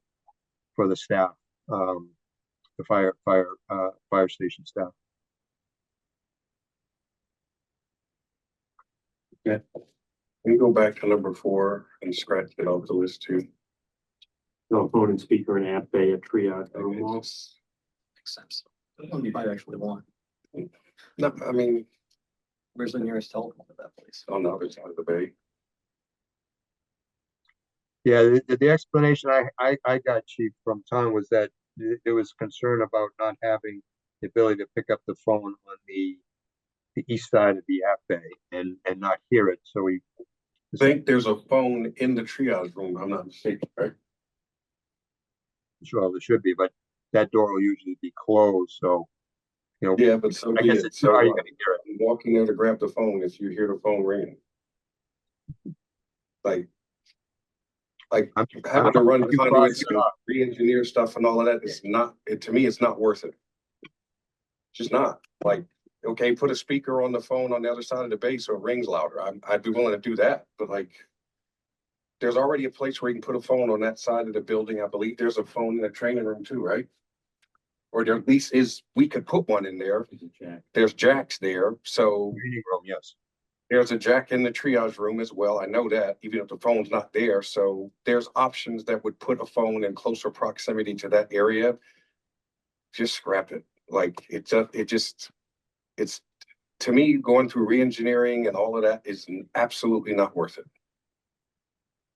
the staff, the fire station staff. Yeah. Can you go back to number 4 and scratch it off the list too? No phone and speaker and app bay at triage. Like, it's Makes sense. That's what you might actually want. No, I mean, Where's the nearest telecom to that place? on the other side of the bay. Yeah, the explanation I got, Chief, from Tom was that there was concern about not having the ability to pick up the phone on the east side of the app bay and not hear it. So I think there's a phone in the triage room. I'm not mistaken, right? sure there should be, but that door will usually be closed. So, Yeah, but so I be guess it. it's So how you're gonna hear it. I'm walking there to grab the phone if you hear the phone ringing. Like having to run you conduits cross it and off. re-engineer stuff and all of that is not, to me, it's not worth it. Just not. Like, okay, put a speaker on the phone on the other side of the bay so it rings louder. I'd be willing to do that, but there's already a place where you can put a phone on that side of the building. I believe there's a phone in the training room too, right? Or there at least we could put one in there. There's jacks there. So Meeting room, yes. there's a jack in the triage room as well. I know that, even if the phone's not there. So there's options that would put a phone in closer proximity to that area. Just scrap it. It's to me, going through re-engineering and all of that is absolutely not worth it.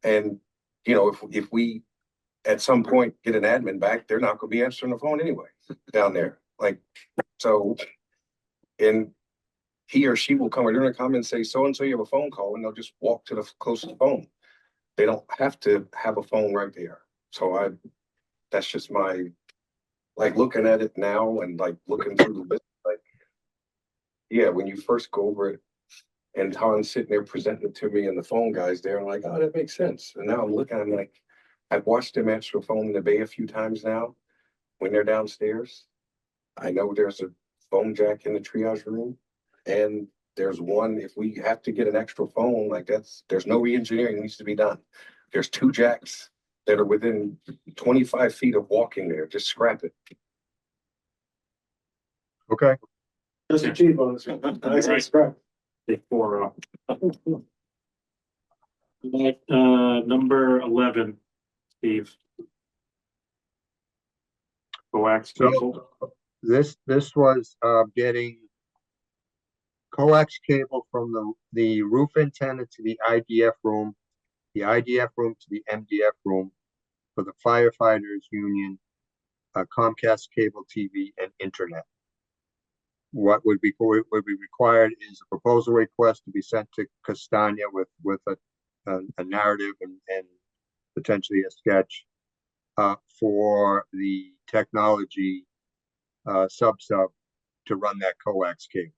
And if we at some point get an admin back, they're not going to be answering the phone anyway down there. And he or she will come or they're going to come and say, so and so, you have a phone call, and they'll just walk to the closest phone. They don't have to have a phone right there. So that's just my looking at it now and looking through the list. Yeah, when you first go over it and Tom's sitting there presenting it to me and the phone guy's there, I'm like, oh, that makes sense. And now I'm looking, I'm like, I've watched them answer the phone in the bay a few times now when they're downstairs. I know there's a phone jack in the triage room, and there's one if we have to get an extra phone there's no re-engineering needs to be done. There's 2 jacks that are within 25 feet of walking there. Just scrap it. Okay. Just achieve on this. I say scrap. Take 4 off. Number 11, Steve. Coax So- cable. This was getting coax cable from the roof antenna to the IDF room, the IDF room to the MDF room for the firefighters union, Comcast cable TV and internet. What would be required is a proposal request to be sent to Castagna with a narrative and potentially a sketch for the technology sub to run that coax cable.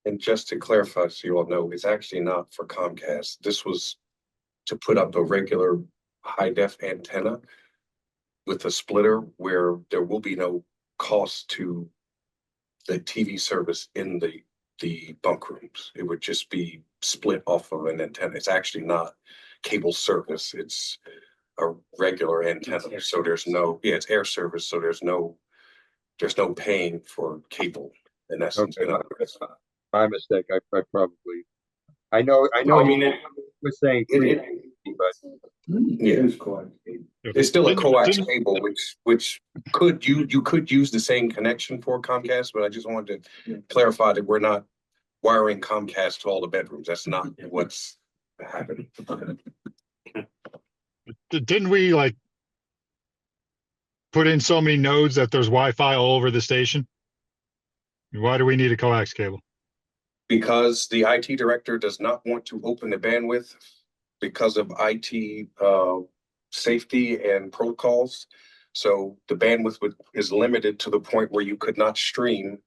And just to clarify, so you all know, it's actually not for Comcast. This was to put up a regular high def antenna with a splitter where there will be no cost to the TV service in the bunk rooms. It would just be split off of an antenna. It's actually not cable service. It's a regular antenna, so there's no, yeah, it's air service, so there's no paying for cable in essence. Okay. In other words. My mistake. I probably, I know I mean, you were saying free, but yeah, it's still a coax cable, which you could use the same connection for Comcast, but I just wanted to clarify that we're not wiring Comcast to all the bedrooms. That's not what's happening. Didn't we like put in so many nodes that there's Wi-Fi all over the station? Why do we need a coax cable? Because the IT director does not want to open the bandwidth because of IT safety and protocols. So the bandwidth is limited to the point where you could not stream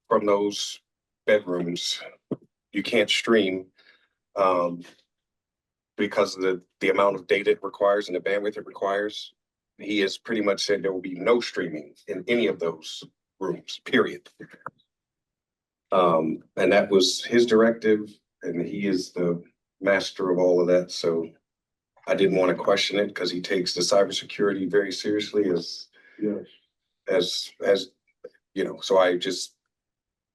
from those bedrooms. You can't stream because of the amount of data it requires and the bandwidth it requires. He has pretty much said there will be no streaming in any of those rooms, period. And that was his directive, and he is the master of all of that. So I didn't want to question it because he takes the cybersecurity very seriously as you know. So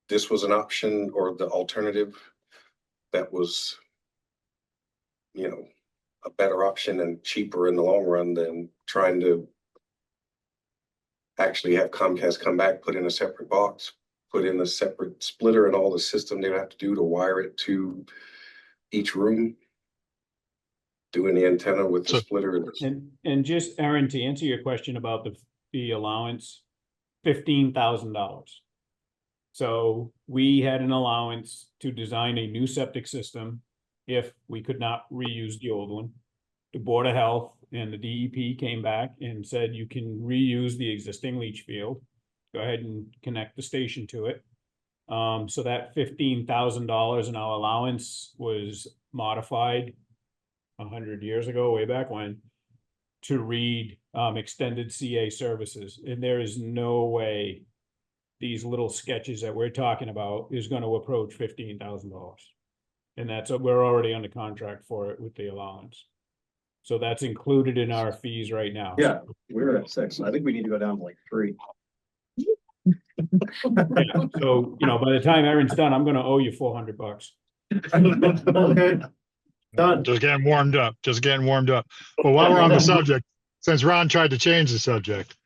this was an option or the alternative that was, you know, a better option and cheaper in the long run than trying to actually have Comcast come back, put in a separate box, put in a separate splitter and all the system they would have to do to wire it to each room, doing the antenna with the splitter. And just Aaron, to answer your question about the allowance, $15,000. So we had an allowance to design a new septic system if we could not reuse the old one. The Board of Health and the DEP came back and said you can reuse the existing leach field. Go ahead and connect the station to it. So that $15,000 in our allowance was modified 100 years ago, way back when, to read extended CA services. And there is no way these little sketches that we're talking about is going to approach $15,000. And that's we're already under contract for it with the allowance. So that's included in our fees right now. Yeah, we're at 6. I think we need to go down to like 3. Yeah, so, you know, by the time Aaron's done, I'm gonna owe you $400. Okay. Done. Just getting warmed up, just getting warmed up. Well, while we're on the subject, since Ron tried to change the subject,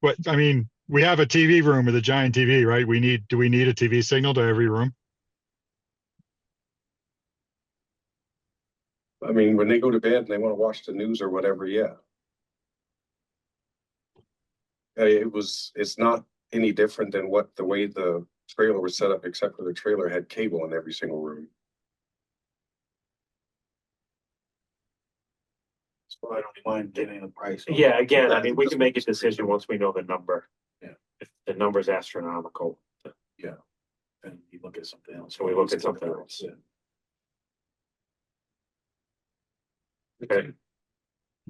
but I mean, we have a TV room with a giant TV, right? Do we need a TV signal to every room? I mean, when they go to bed and they want to watch the news or whatever, yeah. It's not any different than the way the trailer was set up, except for the trailer had cable in every single room. So I don't mind getting the price. Yeah, again, I mean, we can make a decision once we know the number. Yeah. If the number's astronomical. Yeah. And you look at something else. So we look at something else. Yeah. Okay.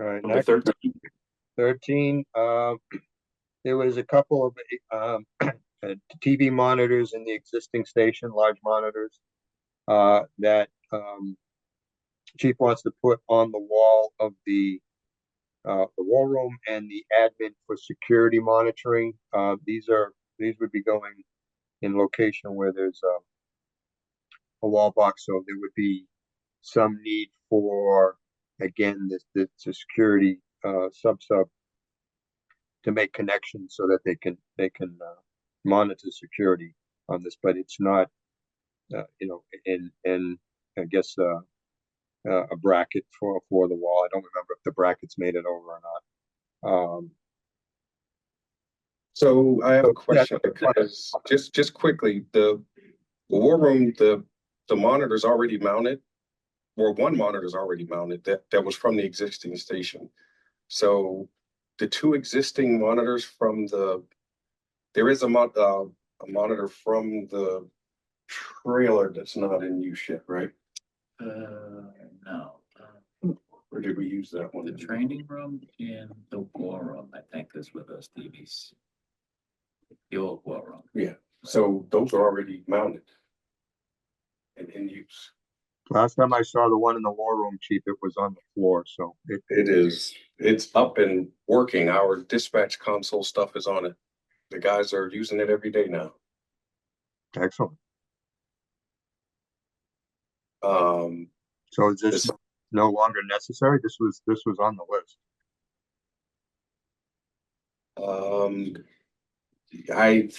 all right, Number next 13. 13, there was a couple of TV monitors in the existing station, large monitors, that Chief wants to put on the wall of the war room and the admin for security monitoring. These would be going in location where there's a wall box, so there would be some need for, again, the security sub to make connections so that they can monitor security on this, but it's not you know, in I guess a bracket for the wall. I don't remember if the brackets made it over or not. So I have a question because just quickly, the war room, the monitor's already mounted, or one monitor's already mounted that was from the existing station. So the 2 existing monitors from there is a monitor from the trailer that's not in use yet, right? No, Or did we use that one? the training room and the war room, I think, is with those TVs. The old war room. Yeah, so those are already mounted and in use. Last time I saw the one in the war room, chief, it was on the floor, so It is, it's up and working. Our dispatch console stuff is on it. The guys are using it every day now. excellent. Um, So is this This- no longer necessary? This was on the list. I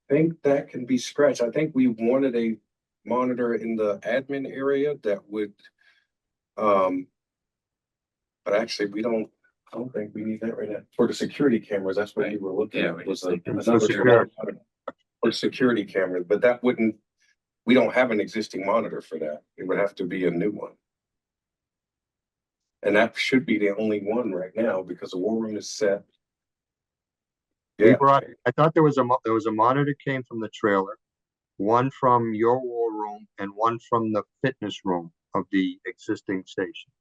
think that can be scratched. I think we wanted a monitor in the admin area that would, but actually I don't think we need that right now. For the security cameras, that's what we were looking Yeah, at. we was just think another security. For security cameras, but that wouldn't, we don't have an existing monitor for that. It would have to be a new one. And that should be the only one right now because the war room is set. We brought, I thought there was a monitor came from the trailer, one from your war room and one from the fitness room of the existing station.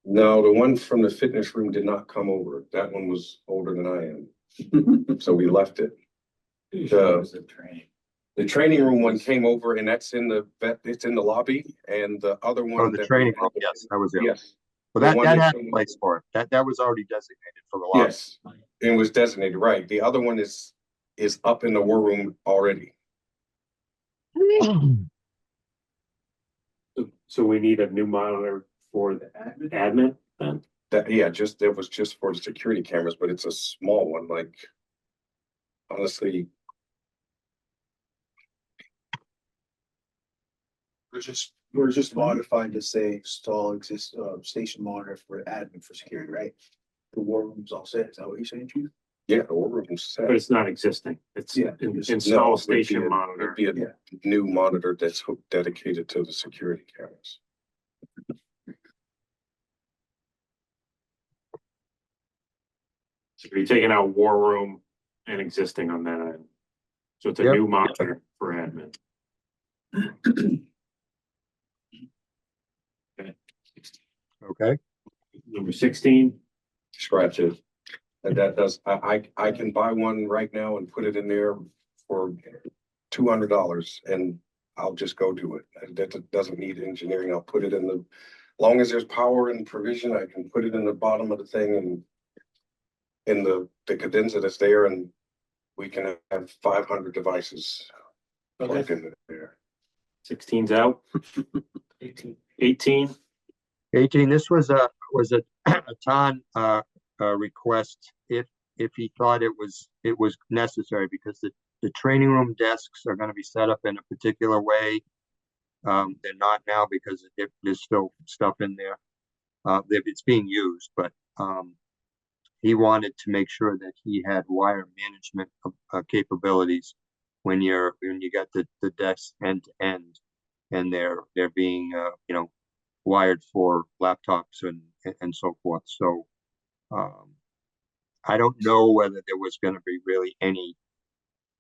No, the one from the fitness room did not come over. That one was older than I am. So we left it. The training. The training room one came over and that's in it's in the lobby and the other one. Oh, the that training we- room, yes, that was it. Yes, Well, the one that that's had a in- place for it. That was already designated for the lobby. yes, it was designated, right. The other one is up in the war room already. So we need a new monitor for the admin then? That, yeah, it was just for the security cameras, but it's a small one, like honestly. We're just modified to say install station monitor for admin for security, right? The war room's all set, is that what you're saying, chief? Yeah, the war room's set. But it's not existing. It's Yeah. install No, it would be station a- monitor. It'd be a new monitor that's dedicated to the security cameras. So you're taking out war room and existing on that end. So it's a Yep. new monitor for admin. Okay, Number 16, Scratch it. And that does, I can buy one right now and put it in there for $200 and I'll just go do it. That doesn't need engineering. I'll put it in long as there's power and provision, I can put it in the bottom of the thing and in the cadenza that's there and we can have 500 devices plugged into there. 16's out. 18, 18, this was a a ton request if he thought it was necessary because the training room desks are going to be set up in a particular way. They're not now because there's still stuff in there. It's being used, but he wanted to make sure that he had wire management capabilities when you got the desks end to end, and they're being wired for laptops and so forth. So I don't know whether there was going to be really any,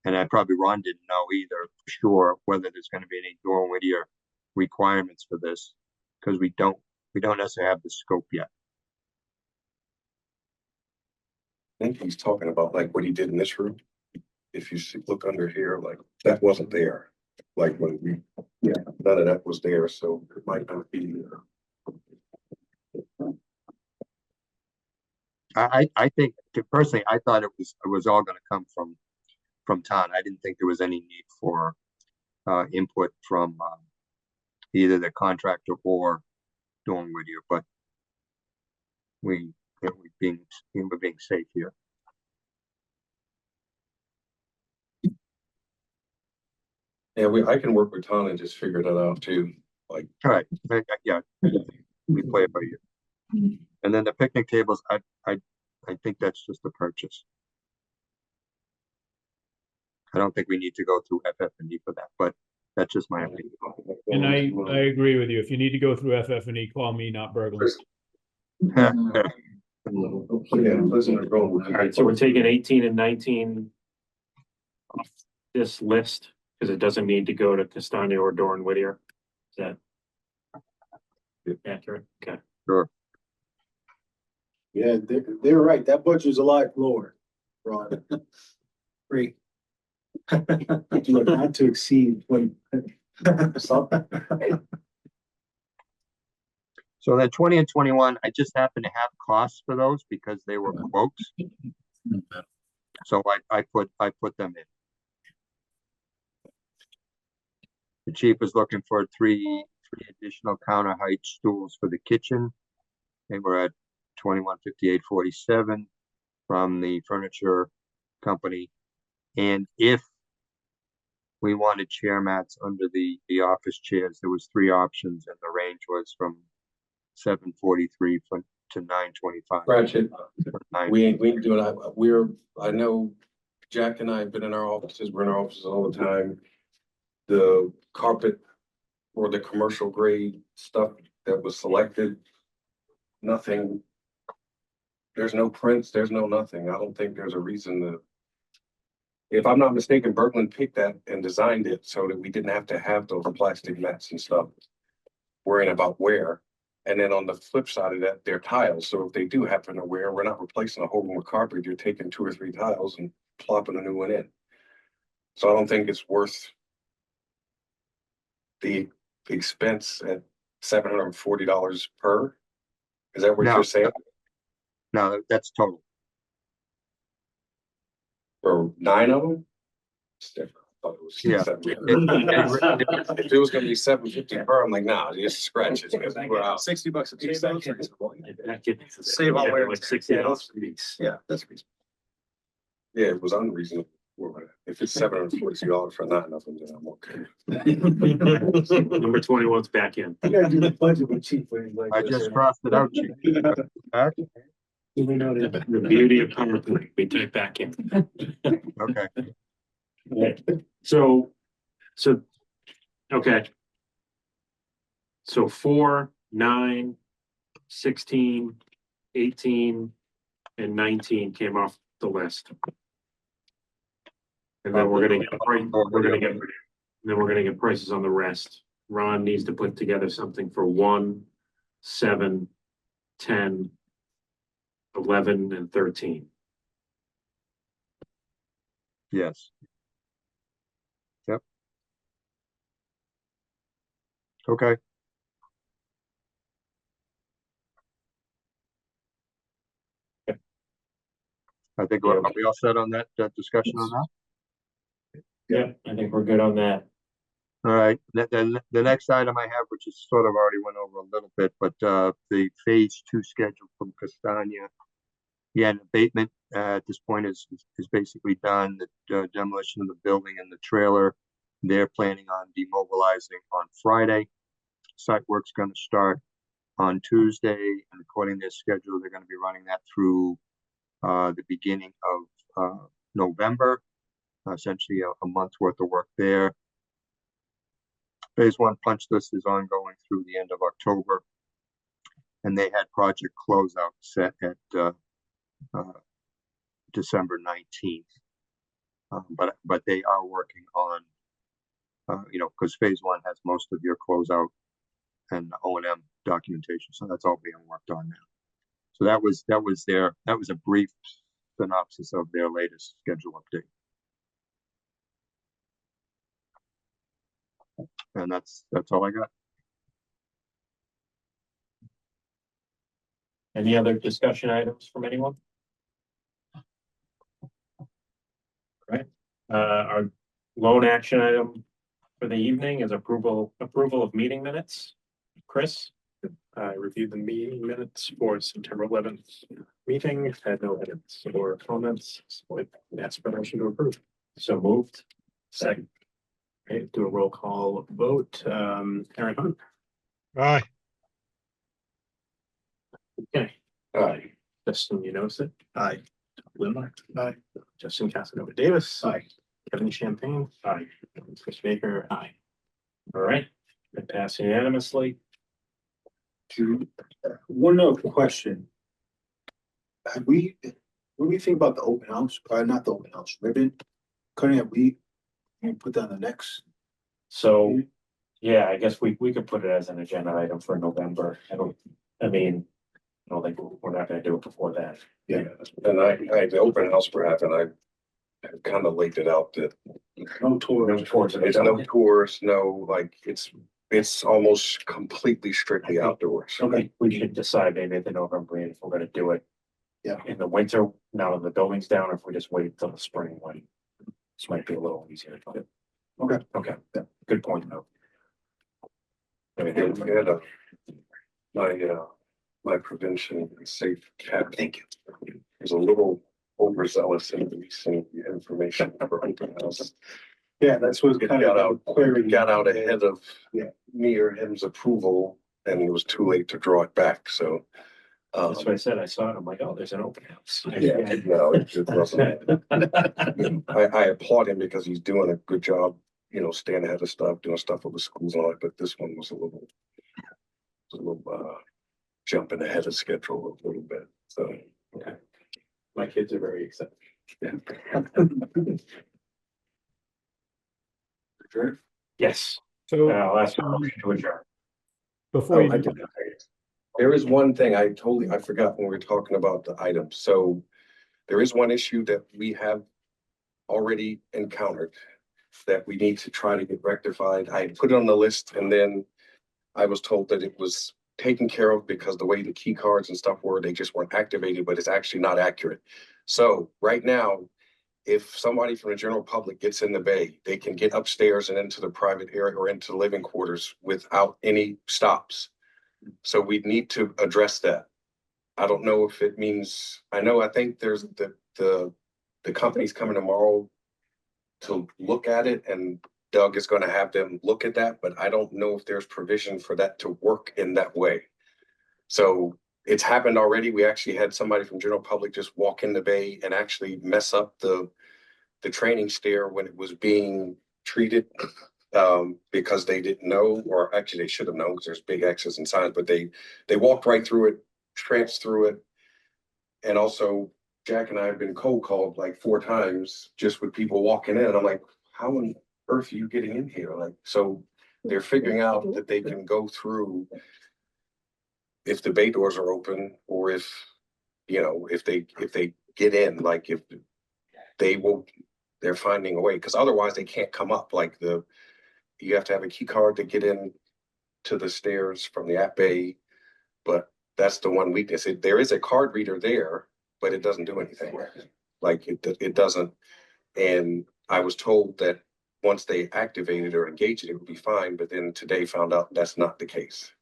and Ron didn't know either for sure whether there's going to be any Dorn Whittier requirements for this because we don't necessarily have the scope yet. I think he's talking about like what he did in this room. If you look under here, like that wasn't there. Like when none of that was there, so it might not be there. I think personally, I thought it was all going to come from Town. I didn't think there was any need for input from either the contractor or Dorn Whittier, but we're being safe here. Yeah, I can work with Tom and just figure that out too. Like, All right, yeah, we play it by ear. And then the picnic tables, I think that's just a purchase. I don't think we need to go through FF&E for that, but that's just my opinion. And I agree with you. If you need to go through FF&E, call me, not Berglund. all right, so we're taking 18 and 19 off this list because it doesn't need to go to Castagna or Dorn Whittier. Is that accurate? Okay. Sure. Yeah, they're right, that budget's a lot lower, Ron. Great. Look, not to exceed 20, Something. So then 20 and 21, I just happen to have costs for those because they were quotes. So I put them in. The chief is looking for three additional counter height stools for the kitchen. They were at 2158.47 from the furniture company. And if we wanted chair mats under the office chairs, there was three options, and the range was from 743 to 925. Scratch it. We ain't doing it. I know Jack and I have been in our offices, we're in our offices all the time. The carpet or the commercial grade stuff that was selected, nothing. There's no prints, there's no nothing. I don't think there's a reason to. If I'm not mistaken, Berglund picked that and designed it so that we didn't have to have those plastic mats and stuff. Worrying about wear. And then on the flip side of that, they're tiles. So if they do happen to wear, we're not replacing a whole room of carpet. You're taking 2 or 3 tiles and plopping a new one in. So I don't think it's worth the expense at $740 per. Is that what No. you're saying? No, that's total. For 9 of them? It's different. I thought it was Yeah. 750. If it was gonna be $750 per, I'm like, nah, just scratch it. We're out. $60 a piece. Save on wear. like $60 a piece. Yeah, that's reasonable. Yeah, it was unreasonable. If it's $742 for 9 of them, then I'm okay. Number 21's back in. You gotta do the budget with chief. when he's like I this, just you know? crossed it out, chief. Back? We know that. The beauty of PowerPoint, we type back in. Okay. So, okay. So 4, 9, 16, 18, and 19 came off the list. And then we're gonna get, prices on the rest. Ron needs to put together something for 1, 7, 10, 11, and 13. Yes. Yep. Okay. I think are we all set on that discussion on that? Yeah, I think we're good on that. All right, then the next item I have, which is sort of already went over a little bit, but the phase 2 schedule from Castagna. Yeah, an abatement at this point is basically done. The demolition of the building and the trailer. They're planning on demobilizing on Friday. Site work's going to start on Tuesday, and according to their schedule, they're going to be running that through the beginning of November. Essentially a month's worth of work there. Phase 1 punch list is ongoing through the end of October, and they had project closeout set at December 19th. But they are working on, because phase 1 has most of your closeout and O&M documentation, so that's all being worked on now. So that was a brief synopsis of their latest schedule update. And that's all I got. Any other discussion items from anyone? Right, our lone action item for the evening is approval of meeting minutes. Chris? I reviewed the meeting minutes for September 11th meeting, had no edits or comments, so I ask for motion to approve. So moved. Second. Okay, do a roll call vote. Aaron Hunt. Aye. Okay. Aye. Justin Unosik. Aye. Lindmark. Aye. Justin Casanova Davis. Aye. Kevin Champagne. Aye. Chris Baker. Aye. All right, it passed unanimously. One other question. What do you think about the open house? Not the open house, ribbon cutting it. We put that on the next. So, yeah, I guess we could put it as an agenda item for November. I don't think we're not gonna do it before that. Yeah, and the open house we're having, I kind of laid it out that No tours. No tours, there's no tours, no, like, it's almost completely strictly outdoors. Okay, we should decide maybe at the November meeting if we're gonna do it. Yeah. In the winter, now that the building's down, or if we just wait until the spring when. This might be a little easier. Okay. Okay, good point though. Yeah, we had my prevention and safe cab. Thank you. Was a little overzealous in releasing the information for open house. Yeah, that's what It kind got of out, query. got out ahead of Yeah. me or him's approval, and it was too late to draw it back, so. That's what I said. I saw it. I'm like, oh, there's an open house. Yeah, no, it just wasn't. I applaud him because he's doing a good job, staying ahead of stuff, doing stuff with the schools on it, but this one was a little jumping ahead of schedule a little bit, so. Okay. My kids are very excited. Yeah. Yes, So I'll ask for a motion to adjourn. before Oh, you I did not. There is one thing I forgot when we were talking about the items. So there is one issue that we have already encountered that we need to try to get rectified. I put it on the list and then I was told that it was taken care of because the way the key cards and stuff were, they just weren't activated, but it's actually not accurate. So right now, if somebody from the general public gets in the bay, they can get upstairs and into the private area or into the living quarters without any stops. So we need to address that. I don't know if it means, I think there's the company's coming tomorrow to look at it, and Doug is going to have them look at that, but I don't know if there's provision for that to work in that way. So it's happened already. We actually had somebody from general public just walk in the bay and actually mess up the training stair when it was being treated, because they didn't know, or actually they should have known because there's big X's and signs, but they walked right through it, tramped through it. And also Jack and I have been cold called like 4 times just with people walking in. I'm like, how on earth are you getting in here? Like, so they're figuring out that they can go through if the bay doors are open, or if they get in, like if they're finding a way, because otherwise they can't come up. Like you have to have a key card to get in to the stairs from the app bay, but that's the one weakness. There is a card reader there, but it doesn't do anything. Like it doesn't. And I was told that once they activate it or engage it, it would be fine. But then today found out that's not the case.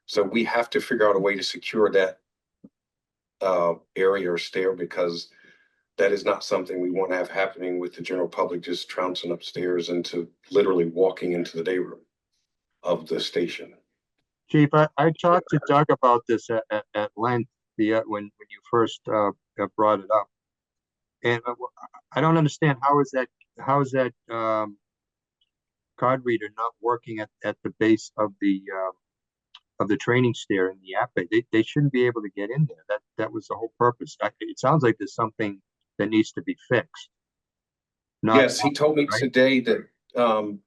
So we have to figure out a way to secure that area or stair, because that is not something we want to have happening with the general public just trouncing upstairs into literally walking into the day room of the station. Chief, I talked to Doug about this at length when you first brought it up. And I don't understand how is that card reader not working at the base of the training stair in the app. They shouldn't be able to get in there. That was the whole purpose. It sounds like there's something that needs to be fixed. Yes, he told me today that, and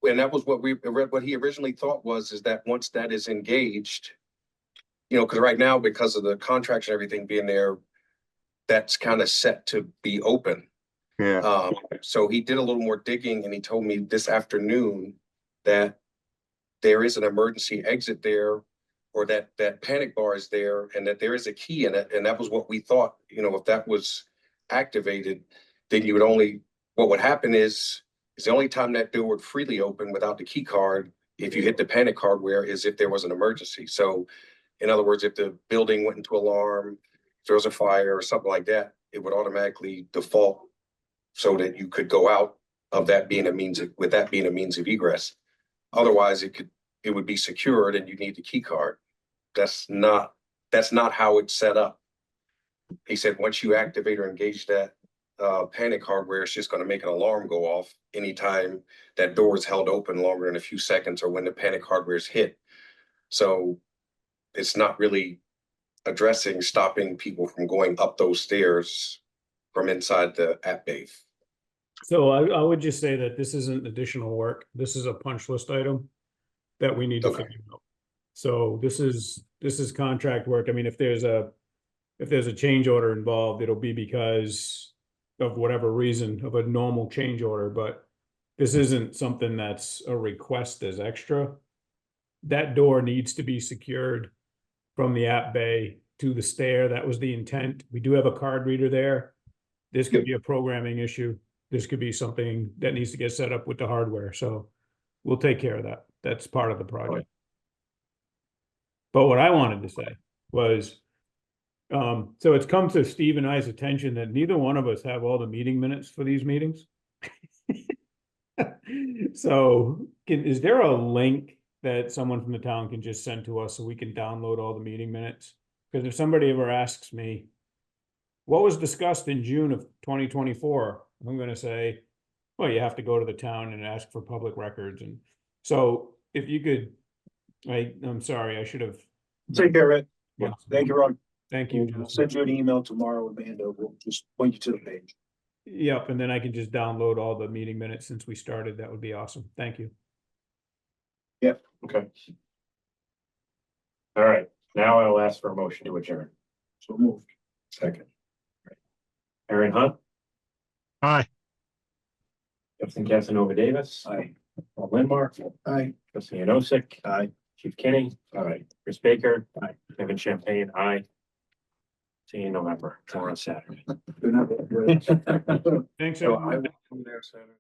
that was what he originally thought is that once that is engaged, because right now, because of the contracts and everything being there, that's kind of set to be open. Yeah. So he did a little more digging, and he told me this afternoon that there is an emergency exit there, or that panic bar is there, and that there is a key in it. And that was what we thought, if that was activated, then what would happen is the only time that door would freely open without the key card, if you hit the panic hardware, is if there was an emergency. So in other words, if the building went into alarm, if there was a fire or something like that, it would automatically default so that you could go out of that being a means of egress. Otherwise, it would be secured and you need the key card. That's not how it's set up. He said once you activate or engage that panic hardware, it's just going to make an alarm go off anytime that door is held open longer than a few seconds, or when the panic hardware is hit. So it's not really stopping people from going up those stairs from inside the app bay. So I would just say that this isn't additional work. This is a punch list item that we need to figure out. So this is contract work. I mean, if there's a change order involved, it'll be because of whatever reason of a normal change order, but this isn't something that's a request as extra. That door needs to be secured from the app bay to the stair. That was the intent. We do have a card reader there. This could be a programming issue. This could be something that needs to get set up with the hardware. So we'll take care of that. That's part of the project. But what I wanted to say was, so it's come to Steve and I's attention that neither one of us have all the meeting minutes for these meetings. So is there a link that someone from the town can just send to us so we can download all the meeting minutes? Because if somebody ever asks me, what was discussed in June of 2024, I'm going to say, well, you have to go to the town and ask for public records. And so if you could, I'm sorry, I should have. Take care, Ed. Yeah. Thank you, Ron. Thank you. We'll send you an email tomorrow, Amanda. We'll just point you to the page. Yep, and then I can just download all the meeting minutes since we started. That would be awesome. Thank you. Okay. All right, now I'll ask for a motion to adjourn. So moved. Second. Aaron Hunt, Aye. Justin Casanova Davis. Aye. Paul Lindmark. Aye. Justin Yanosik. Aye. Chief Kinney. Aye. Chris Baker. Aye. Kevin Champagne. Aye. See you in November, or on Saturday. Good night. Thanks, So everyone. I Come there, Saturday.